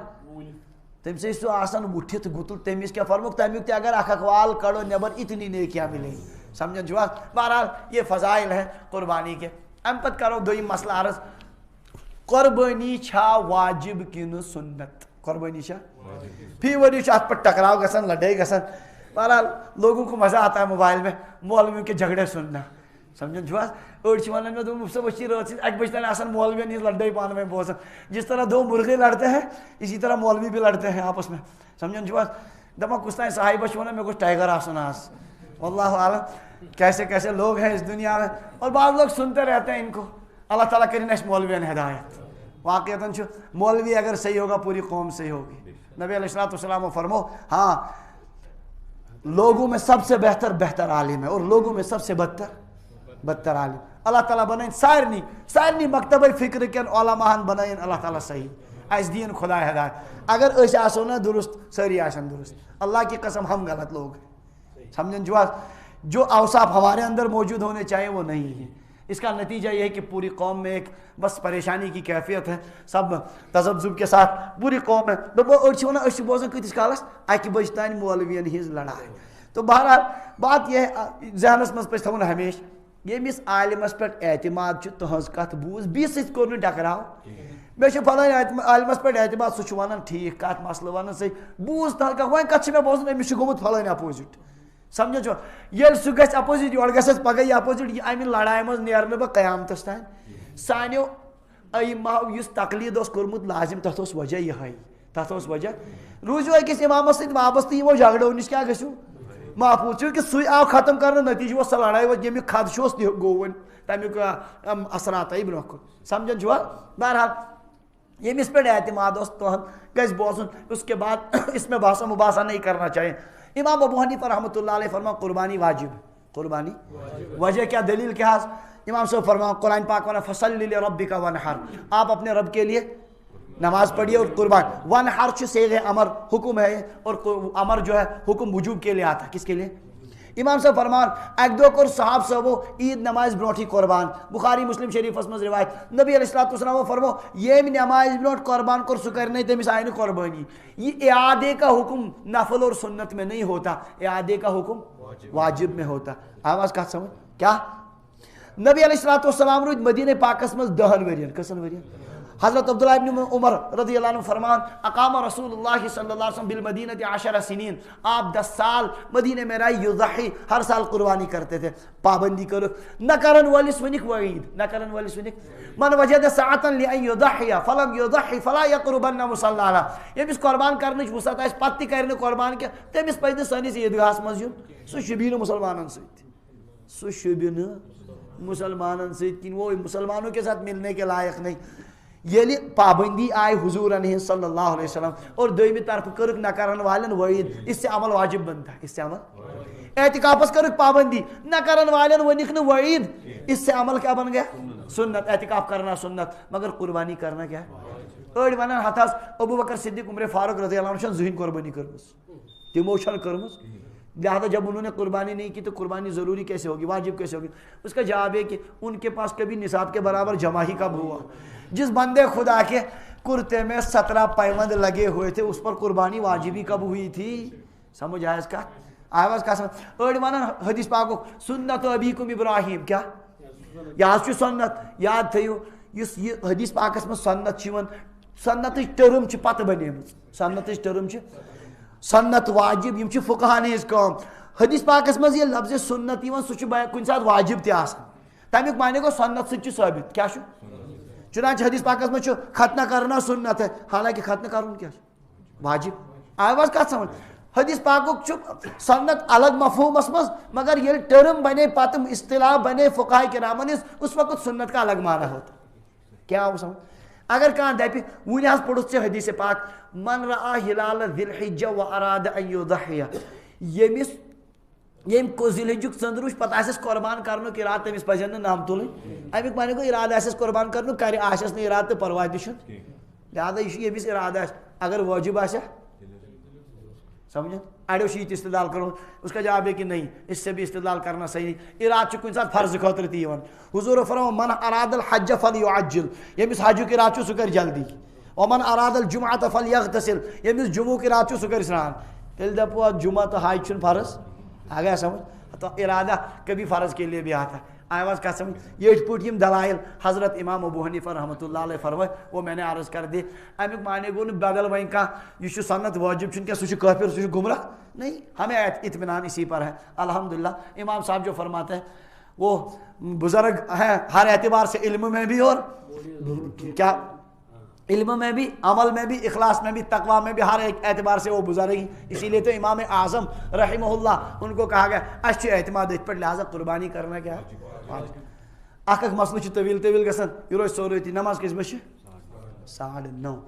S1: تم سے سو آسن وٹھت گتل تمس کیا فرمک تمیک تے اگر اخوال کڑو نبر اتنی نیکیاں ملیں. سمجھن چھو؟ بہرحال یہ فضائل ہیں قربانی کے. ام پت کرو دویم مسئلہ عرض، قربانی چھا واجب کن سنت؟ قربانی چھا فی وری ات پر ٹکراؤ گسن لڑائی گسن. بہرحال لوگوں کو مزہ آتا ہے موبائل میں مولویوں کے جھگڑے سننا. سمجھن چھو؟ أڑ ونان میں دوم صبح رات اک بج تین آسان مولوین ہز لڑائی پانہٕ ؤنۍ بوزان. جس طرح دو مرغے لڑتے ہیں اسی طرح مولوی بھی لڑتے ہیں آپس میں. سمجھن چھو؟ دپان کس تین صاحبہ چھ ونان مے گوٚژھ ٹائیگر آسُن آز. واللہ عالم کیسے کیسے لوگ ہیں اس دنیا میں، اور بعض لوگ سنتے رہتے ہیں ان کو. اللہ تعالیٰ کریں اس مولوین ہدایت. واقعتاً چھو مولوی اگر صحیح ہوگا پوری قوم صحیح ہوگی. نبی علیہ السلام فرمو ہاں لوگوں میں سب سے بہتر عالم ہے اور لوگوں میں سب سے بدتر عالم. اللہ تعالیٰ بنائیں سارنی مکتب فکر کن علماء بنائیں اللہ تعالیٰ صحیح اس دین خدا ہدایت. اگر اس آسو نا درست ساری آسن درست. اللہ کی قسم ہم غلط لوگ ہیں. سمجھن جو اوصاف ہمارے اندر موجود ہونے چاہیے وہ نہیں ہے. اس کا نتیجہ یہ ہے کہ پوری قوم میں ایک بس پریشانی کی کیفیت ہے، سب تذبذب کے ساتھ پوری قوم ہے. دپو بوزان کتس کالس اکہ بج تان مولوین ہز لڑائی. تو بہرحال بات یہ ذہنس مز پہ تھون ہمیشہ یمس عالمس پہ اعتماد تہذ کت بوز بیس ست کور ٹکراو. مے فلان عالمس پہ اعتماد سہ ونان ٹھیک کت مسئلہ ون صحیح بوز تہ وۄنۍ کت مے بوزان امس گوٚمُت فلان اپوزٹ. سمجھو چھو یل سہ گژھِ اپوزٹ یور گژھس پگہ یہ اپوزٹ امہ لڑائی مز نیرنہٕ بہٕ قیامتس تام. سانیو ائمہو یس تقلید اوس کوٚرمُت لازم تتھ اوس وجہ یہے، تتھ اوس وجہ روزو أکِس امامس سۭتۍ وابستہٕ یمو جھگڑو نش کیا گژھو محفوظ. چونکہ سُے آو ختم کرنے نتیجہ اوس سۄ لڑائی ییٚمیُک خدشہ اوس تہِ گوٚو وۄنۍ تمیُک اثرات آیہِ برونٛہہ کُن. سمجھن چھوا؟ بہرحال ییٚمِس پٮ۪ٹھ اعتماد اوس تہنٛد گژھِ بوزُن. اس کے بعد اس میں بحث و مباحثہ نہیں کرنا چاہیے. امام ابو حنیفہ رحمۃ اللہ علیہ فرما قربانی واجب. قربانی وجہ کیا دلیل کیا؟ امام صاحب فرما قرآن پاک ورنہ فصلی لربک ونحر، آپ اپنے رب کے لیے نماز پڑھیے اور قربان. ونحر صیغہ امر حکم ہے اور امر جو ہے حکم وجوب کے لیے آتا. کس کے لیے؟ امام صاحب فرمان اک دو کور صحاب صاحبو عید نماز برونٹھی قربان. بخاری مسلم شریفس مز روایت نبی علیہ السلام فرمو یم نماز برونٹ قربان کر سہ کرنے تمس آئے نہ قربانی. یہ اعادے کا حکم نفل اور سنت میں نہیں ہوتا، اعادے کا حکم واجب میں ہوتا. آواز کہاں سمجھ کیا؟ نبی علیہ السلام روز مدینہ پاکس مز 10 ورین. کسن ورین؟ حضرت عبداللہ ابن عمر رضی اللہ عنہ فرمان اقام رسول اللہ صلی اللہ علیہ وسلم بالمدینہ 10 سنین. آپ 10 سال مدینہ میں رہے. یضحی ہر سال قربانی کرتے تھے. پابندی کرو نہ کرن والس ونک وعید نہ کرن والس ونک من وجد ساعتا لان یضحی فلم یضحی فلا یقربن مصلانا. یمس قربان کرنچ وسعت اس پتہ کرنے قربان کے تمس پزِ سنس عیدگاہس مز یُن. سہ شبین مسلمانن سۭتۍ سہ شبین مسلمانن سۭتۍ کن وہ مسلمانوں کے ساتھ ملنے کے لائق نہیں. یلی پابندی آئی حضور صلی اللہ علیہ وسلم اور دویمی طرف کرک نہ کرن والن وعید، اس سے عمل واجب بنتا ہے، اس سے عمل اعتکافس کرک پابندی نہ کرن والن ونکھ نہ وعید، اس سے عمل کیا بن گیا سنت، اعتکاف کرنا سنت، مگر قربانی کرنا کیا أڑ ونان ہتھاس ابو بکر صدیق عمر فاروق رضی اللہ عنہ چھن ذہن قربانی کرمس، تمو چھن کرمس، لہذا جب انہوں نے قربانی نہیں کی تو قربانی ضروری کیسے ہوگی، واجب کیسے ہوگی؟ اس کا جواب ہے کہ ان کے پاس کبھی نصاب کے برابر جمع ہی کب ہوا؟ جس بندے خدا کے کرتے میں 17 پیوند لگے ہوئے تھے اس پر قربانی واجبی کب ہوئی تھی؟ سمجھ آیا اس کا؟ آواز کا سمجھ؟ أڑ ونان حدیث پاکو سنت ابیکم ابراہیم، کیا یاد چھو سنت، یاد تھیو یس یہ حدیث پاکس میں سنت چھون، سنت ٹرم چھ پتہ بنیمت، سنت ٹرم چھ سنت واجب، یم چھ فقہان ہز کام، حدیث پاکس میں یہ لفظ سنت یوان سہ چھ کن سات واجب تہ آسان، تمیک معنی گو سنت سۭتۍ چھ ثابت، کیا چھ؟ چنانچہ حدیث پاکس میں چھ ختنہ کرنا سنت ہے، حالانکہ ختنہ کرن کیا واجب، آواز کت سمجھ؟ حدیث پاکک چھ سنت الگ مفہومس مز، مگر یل ٹرم بنے پتہ اصطلاح بنے فقہاء کرامن اس وقت سنت کا الگ معنی ہوتا، کیا وہ سمجھ؟ اگر کان دپہ ون حظ پوٚرُتھ ژےٚ حدیث پاک من رأى ہلال ذی الحجہ واراد ان یضحیہ، یمس یم کو ذی الحجک ژندر وچھ پتہ آسس قربان کرنُک ارادٕ تٔمِس پزن نہٕ نام تُلٕنۍ، امیُک معنی گوٚو ارادٕ آسس قربان کرنُک کرِ آسٮ۪س نہٕ ارادٕ تہٕ پرواے تہِ چھُنہٕ، لہذا یہ یمس ارادٕ آسہِ اگر واجب آسہِ سمجھا، اڑو یہ استدلال کرو، اس کا جواب ہے کہ نہیں، اس سے بھی استدلال کرنا صحیح نہیں، اراد کن سات فرض خاطر تی یوان، حضور فرمایا من اراد الحج فلیعجل، یمس حج کی اراد سہ کر جلدی، ومن اراد الجمعہ فلیغتسل، یمس جمعہ کی اراد سہ کر سران، تیل دپو جمعہ تو حج چھن فرض، آ گیا سمجھ؟ تو ارادہ کبھی فرض کے لیے بھی آتا ہے، آواز کا سمجھ؟ یہ پوٹ یم دلائل حضرت امام ابو حنیفہ رحمۃ اللہ علیہ فرمائے، وہ میں نے عرض کر دی، امیک معنی گو نہ بدل وین کا یہ سنت واجب چھن کیا سہ کافر سہ گمراہ نہیں، ہمیں اطمینان اسی پر ہے الحمدللہ۔ امام صاحب جو فرماتے ہیں وہ بزرگ ہیں ہر اعتبار سے، علم میں بھی اور کیا علم میں بھی، عمل میں بھی، اخلاص میں بھی، تقوی میں بھی، ہر ایک اعتبار سے وہ بزرگ ہی، اسی لیے تو امام اعظم رحمہ اللہ ان کو کہا گیا اچھے اعتماد ات پر، لہٰذا قربانی کرنا کیا ہے اخ مسئلہ طویل طویل گژھان، یہ روز سوروتی نماز کس بجے 9:30،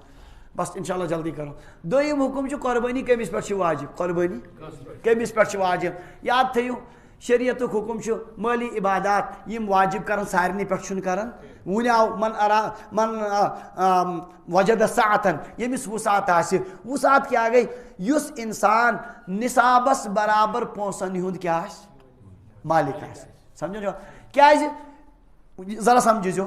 S1: بس انشاءاللہ جلدی کرو۔ دویم حکم چھ قربانی کمس پہ واجب، قربانی کمس پہ واجب، یاد تھیو شریعت حکم چھ مالی عبادات یم واجب کرن سارنی پہ کرن، ون آو من وجد ساعتن، یمس وسعت آسہ، وسعت کیا گئی یس انسان نصابس برابر پونسن ہند کیا مالک آسہ، سمجھو کیازِ ذرا سمجھو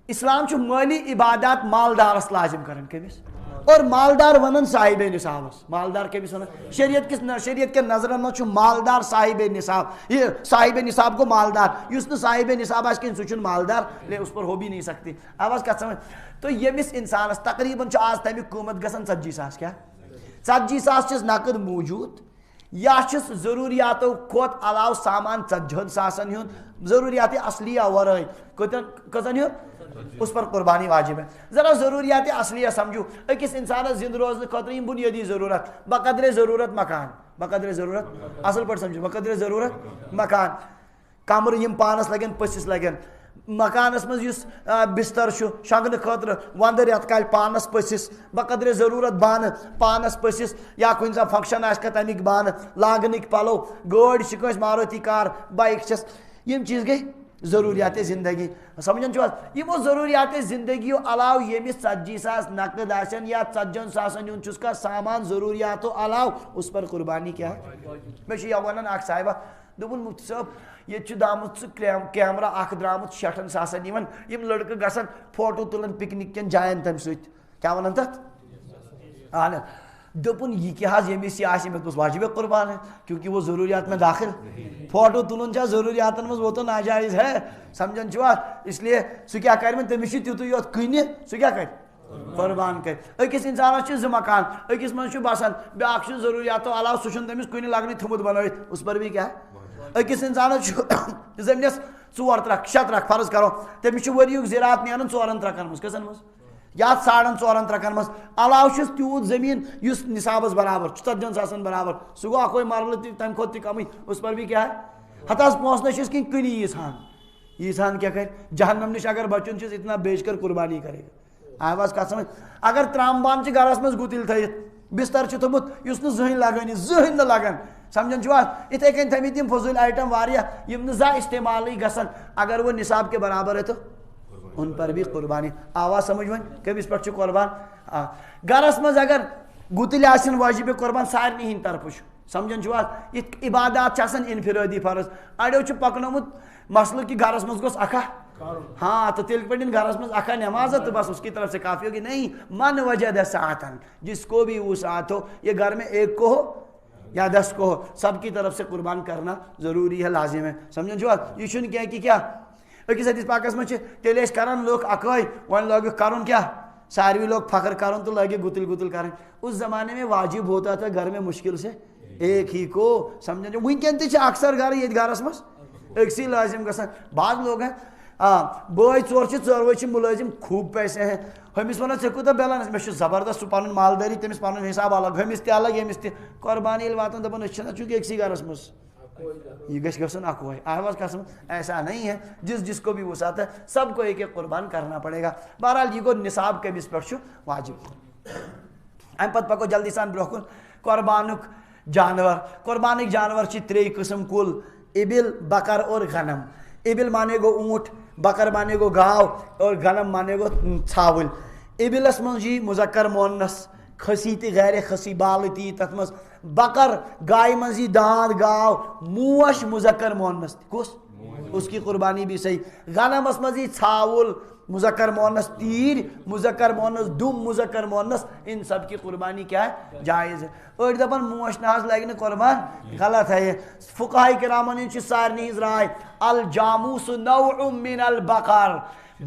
S1: اسلام چھ مالی عبادات مالدارس لازم کرن، کمس اور مالدار ونن صاحب نصابس، مالدار کمس ونن شریعت کے نظرن میں مالدار صاحب نصاب، یہ صاحب نصاب کو مالدار، اس نے صاحب نصاب آس کن سہ مالدار لے اس پر ہو بھی نہیں سکتی، آواز کت سمجھ؟ تو یمس انسانس تقریباً آج تمیک قیمت گژھان 40 ساس، کیا 40 ساس چھس نقد موجود یا چھس ضروریاتو کھوت علاوہ سامان 40 ساسن ہند ضروریات اصلیہ ورائے کتن ہند اس پر قربانی واجب ہے۔ ذرا ضروریات اصلیہ سمجھو، اکس انسانس زند روزن خاطر یم بنیادی ضرورت، بقدر ضرورت مکان، بقدر ضرورت اصل پہ سمجھو، بقدر ضرورت مکان، کمر یم پانس لگن پسس لگن، مکانس مز یس بستر شنگن خاطر وندر یت کال پانس پسس، بقدر ضرورت بانہ پانس پسس، یا کن سا فنکشن آس تمیک بانہ لاگنک پلو، گاڑی چھ ماروتی کار، بائک چھس، یم چیز گئی ضروریات زندگی، سمجھن چھو یمو ضروریات زندگی علاوہ یمس 40 ساس نقد آسن یا 40 ساسن ہند چھس کا سامان ضروریاتو علاوہ اس پر قربانی کیا ہے؟ میں یہ ونان اخ صاحبہ دوپن مفتی صاحب یہ درامت سہ کیمرہ اخ درامت 60 ساسن یم لڑکہ گژھن فوٹو تلن پکنک کن جائن تم ست، کیا ونان تتھ؟ اہن دوپن یہ کیا حظ یمس یہ آسہ مے واجب قربان ہے کیونکہ وہ ضروریات میں داخل، فوٹو تلن چا ضروریات مز وہ تو ناجائز ہے، سمجھن چھوا، اس لیے سہ کیا کر تمس تیتھے یوت کن سہ کیا کر قربان کر۔ اکس انسانس ز مکان، اکس من بسان، بیاکھ ضروریاتو علاوہ سہ تمس کن لگنے تھومت بنائت، اس پر بھی کیا ہے، اکس انسانس زمینس 4 ترک 6 ترک فرض کرو، تمس وریک زراعت نیران 4 ترکن مز، کسن مز یا 4.5 ترکن مز، علاوہ چھس تیوت زمین اس نصابس برابر 40 ساسن برابر، سہ گو اکوئی مرلہ تمہ کھت تہ کمی، اس پر بھی کیا ہے ہتاس پونسہ چھس کن کنی ییسان کیا کر جہنم نش اگر بچن چھس اتنا بیچ کر قربانی کرے گا، آواز کت سمجھ اگر ترام بان گرس مز گتل تھیت بستر تھومت اس زہن لگانی زہن نہ لگان سمجھان چھو اتھے کن تھمت یم فضول آئٹم واریاہ یم زا استعمال گژھن اگر وہ نصاب کے برابر ہے تو ان پر بھی قربانی آواز سمجھ ون کمس پہ قربان گرس مز اگر گتل آسن واجب قربان سارنی ہند طرف سمجھان چھو یہ عبادات انفرادی فرض اڑیو چھ پکنومت مسئلہ کہ گھرس مز گوس اکھا ہاں تو تیل پڑھیں گھرس مز اکھا نماز تو بس اس کی طرف سے کافی ہوگی نہیں من وجد ساعتن جس کو بھی وہ ساتھ ہو یہ گھر میں ایک کو ہو یا 10 کو ہو سب کی طرف سے قربان کرنا ضروری ہے لازم ہے سمجھن چھو یہ چھن کیا کہ کیا اکس حدیث پاکس میں تیل کران لوگ اکوئی ون لوگ کرن کیا ساروی لوگ فخر کرن تو لگے گتل گتل کریں اس زمانے میں واجب ہوتا تھا گھر میں مشکل سے ایک ہی کو سمجھن چھو ونکن تہ اکثر گھر یہ گھرس مز ایک لازم گژھان بعض لوگ ہیں بھائی ژور ژوروے ملازم خوب پیسے ہیں ہمس ونان ژے کوتاہ بیلنس مے زبردست سہ پن مالداری تمس پن حساب الگ ہمس تہ الگ یمس تہ قربانی ییٚلہِ واتان دپان أسۍ چھِنہ چونکہ أکسٕے گھرس مز یہ گژھِ گژھُن اکوے آواز قسم ایسا نہیں ہے جس کو بھی وسعت ہے سب کو ایک ایک قربان کرنا پڑے گا بہرحال یہ گو نصاب کمس پہ واجب ام پتہ پکو جلدی سان برو کن قربانک جانور قربانک جانور چھ 3 قسم کل ابل بکر اور غنم ابل مانے گو اونٹ بکر مانے گو گاو اور غنم مانے گو ژھاول ابلس من جی مذکر مونس کھسی تہ غیر کھسی بال تی تت مز بکر گائے من جی داند گاو موش مذکر مونس کس اس کی قربانی بھی صحیح غنمس من جی ژھاول مذکر مونس تیر مذکر مونس دم مذکر مونس ان سب کی قربانی کیا ہے جائز ہے اور دپن موش ناز لگنے قربان غلط ہے یہ فقہاء کرامن ان سارنی رائے الجاموس نوع من البقر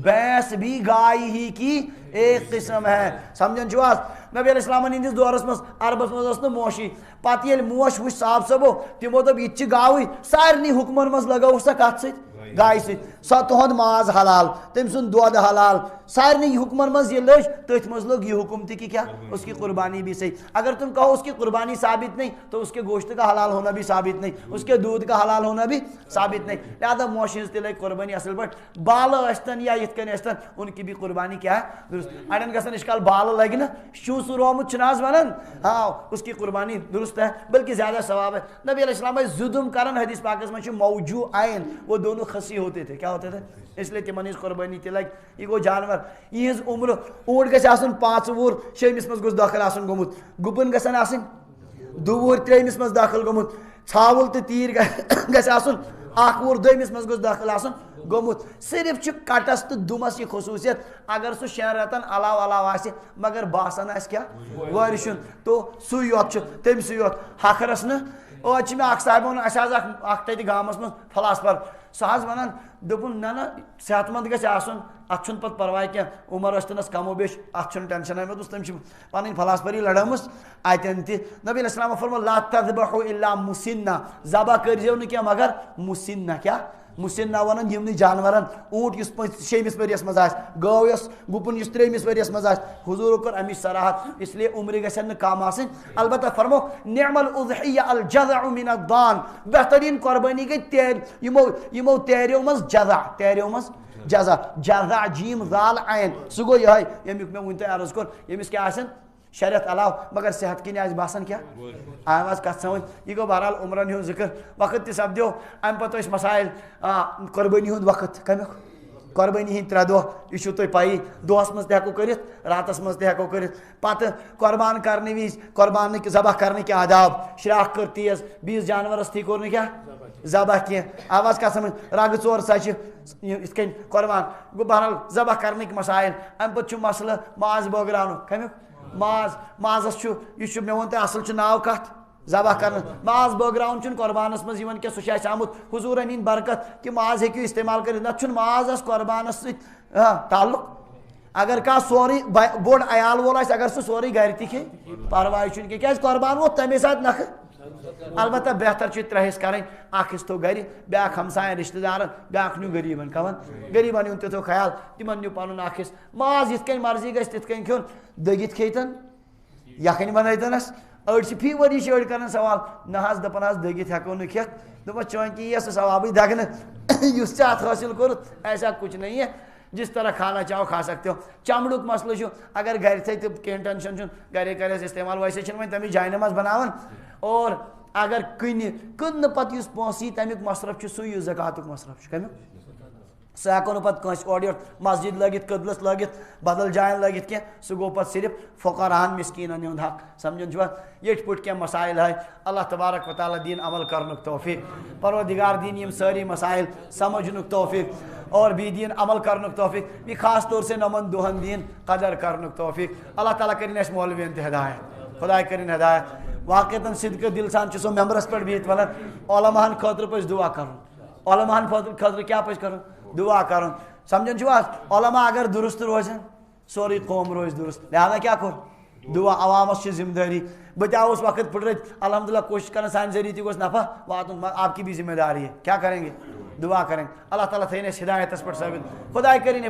S1: بھینس بھی گائے ہی کی ایک قسم ہے سمجھن چھو نبی علیہ السلام ہندس دورس مز عربس مز موشی پتہ ییٚلہِ موش وچ صاحب صبو تمو دپ یہ گاوٕے سارنی حکمن مز لگو سا کت ست گائے ست سا تہد ماز حلال تم سن دود حلال سارنی حکمن مز یہ لج تتھ مز لوگ یہ حکم تھی کہ کیا اس کی قربانی بھی صحیح اگر تم کہو اس کی قربانی ثابت نہیں تو اس کے گوشت کا حلال ہونا بھی ثابت نہیں اس کے دودھ کا حلال ہونا بھی ثابت نہیں لہذا موش ہز تہ لگ قربانی اصل پہ بال اشتن یا یت کن اشتن ان کی بھی قربانی کیا ہے درست اڑن گژھن اشکال بال لگہ نا شو سہ رومت چھناز ونان ہاں اس کی قربانی درست ہے بلکہ زیادہ ثواب ہے نبی علیہ السلام زدم کرن حدیث پاکس میں موجو عین وہ دونوں خسی ہوتے تھے کیا ہوتے تھے اس لیے تمن ہز قربانی تہ لگ یہ گو جانور یہ عمر اونٹ گژھِ آسُن 5 وُہُر 6مِس منٛز گوٚژھ دٲخل آسُن گوٚمُت گُپن گژھن آسٕنۍ 2 وُہٕرۍ 3مِس منٛز دٲخل گوٚمُت ژھاوُل تہٕ تیٖر گژھِ آسُن 1 وُہُر 2مِس منٛز گوٚژھ دٲخل آسُن گوٚمُت صرف چھُ کٹس تہٕ دُمس یہ خصوٗصیت اگر سُہ 6 رٮ۪تن علاوٕ آسہِ مگر باسان آسہِ کیٛاہ وٲرِشُن تو سُے یوت چھُ تٔمسٕے یوت ہکھرس نہٕ آز چھِ مےٚ اکھ صاحب ووٚن اَسہِ حظ اکھ تَتہِ گامس منٛز فلاسفر سُہ حظ ونان دوٚپُن نہ صحت مند گژھِ آسُن اتھ چھُنہٕ پتہٕ پرواے کینٛہہ عمر ٲسۍتنس کم و بیش اتھ چھُنہٕ ٹینشن مےٚ دوٚپُس تٔمۍ چھِ پنٕنۍ فلاسفری لڑٲمٕژ اتٮ۪ن تہِ نبی علیہ السلام فرموو لا تذبحوا الا مسنہ ذبح کٔرۍزیو نہٕ کینٛہہ مگر مسنہ کیٛاہ مسنہ ونان یمنٕے جانورن اونٹ یُس 6مِس ؤریس منٛز آسہِ گٲو یۄس گُپن یُس 3مِس ؤریس منٛز آسہِ حضوٗرو کٔر امِچ صراحت اس لیے عمرِ گژھن نہٕ کم آسٕنۍ البتہ فرمو نعم الاضحیہ الجذع من الضان بہترین قربانی گئی یمو تیریو منٛز جذع جذع جیم ذال عین سُہ گوٚو یِہوٚے ییٚمیُک مےٚ وٕنۍ تۄہہِ عرض کوٚر ییٚمِس کیٛاہ آسن شریعت علاوٕ مگر صحت کِنۍ آسہِ باسان کیٛاہ آواز کتھ سمجھ یہ گوٚو بہرحال عمرن ہُنٛد ذکر وقت تہِ سپدیو امہِ پتہٕ ٲسۍ مسائل قربٲنی ہُنٛد وقت کمیُک قربٲنی ہٕنٛدۍ 3 دۄہ یہِ چھُو تۄہہِ پایی دۄہس منٛز تہِ ہٮ۪کو کٔرِتھ راتس منٛز تہِ ہٮ۪کو کٔرِتھ پتہٕ قربان کرنہٕ وِزِ قربانٕکۍ ذبح کرنٕکۍ آداب شراکھ کٔر تیز بیٚیِس جانورس تھی کوٚر نہٕ کیٛاہ ذبح کینٛہہ آواز کتھ سمجھ رگہٕ 4 ژَچہِ یِتھ کٔنۍ قربان گوٚو بہرحال ذبح کرنٕکۍ مسائل امہِ پتہٕ چھُ مسلہٕ ماز بٲگراونُک کمیُک مازس چھُ یہِ چھُ مےٚ ووٚن تۄہہِ اصل چھُ ناو کتھ ذبح کرنا ماز بٲگراوُن چھُنہٕ قربانس منٛز یِوان کینٛہہ سُہ چھُ اَسہِ آمُت حضوٗرن ہِنٛدۍ برکت کہِ ماز ہیٚکِو استعمال کٔرِتھ نتہٕ چھُنہٕ مازس قربانس سۭتۍ تعلق اگر کانٛہہ سورُے بوٚڑ عیال وول آسہِ اگر سُہ سورُے گرِ تہِ کھیٚیہِ پرواے چھُنہٕ کینٛہہ کیٛازِ قربان ووت تمے ساتہٕ نکھٕ البتہ بہتر چھُ 3 حصہٕ کرٕنۍ اکھ حصہٕ تھوٚو گرِ بیاکھ ہمساین رشتہٕ دارن بیاکھ نیوٗ غریٖبن کمن غریٖبن ہُنٛد تہِ تھوٚو خیال تِمن نیوٗ پنُن اکھ حصہٕ ماز یِتھ کٔنۍ مرضی گژھِ تِتھ کٔنۍ کھیوٚن دٔگِتھ کھیٚیتن یکھٕنۍ بنٲیتنس أڑۍ چھِ فی ؤری چھِ أڑۍ کران سوال نہ حظ دپان حظ دٔگِتھ ہٮ۪کو نہٕ کھٮ۪تھ دوٚپمس چٲنۍ کی یہِ سُہ ثوابٕے دگنہٕ یُس ژےٚ اتھ حٲصِل کوٚرُتھ ایسا کچھ نہیں ہے جس طرح کھانا چاہو کھا سکتے ہو. چمڑک مسئلہ اگر گھر تھے تو کہیں ٹینشن گھرے کرس استعمال ویسے چھن تمہیں جائے نماز بناون. اور اگر کن پتہ اس پونسہ تمیک مصرف سو زکاتک مصرف کمیک سہ ہیکو پتہ کنس اور مسجد لگت قبلس لگت بدل جائن لگت کی سہ گو پتہ صرف فقراہن مسکینن ہند حق سمجھن چھوا. یٹ پٹ کی مسائل ہے. اللہ تبارک و تعالی دین عمل کرنک توفیق. پروردگار دین یم ساری مسائل سمجھنک توفیق اور بھی دین عمل کرنک توفیق. بھی خاص طور سے نمن دہن دین قدر کرنک توفیق. اللہ تعالیٰ کرن اس مولوین تہ ہدایت. خدا کرن ہدایت. واقعتاً صدقہ دل سان سو ممبرس پہ بہت ونان علماءن خاطر پہ دعا کرن. علماءن خاطر کیا پہ کرن دعا کرن. سمجھن چھو علماء اگر درست روزن سوری قوم روز درست. لہذا کیا کر دعا عوامس ذمہ داری. بتہ اس وقت پھٹرت الحمدللہ کوشش کرنا سان ذریعہ تھی گوس نفع واتن آپ کی بھی ذمہ داری ہے. کیا کریں گے دعا کریں. اللہ تعالیٰ تھین اس ہدایت پر ثابت. خدا کریں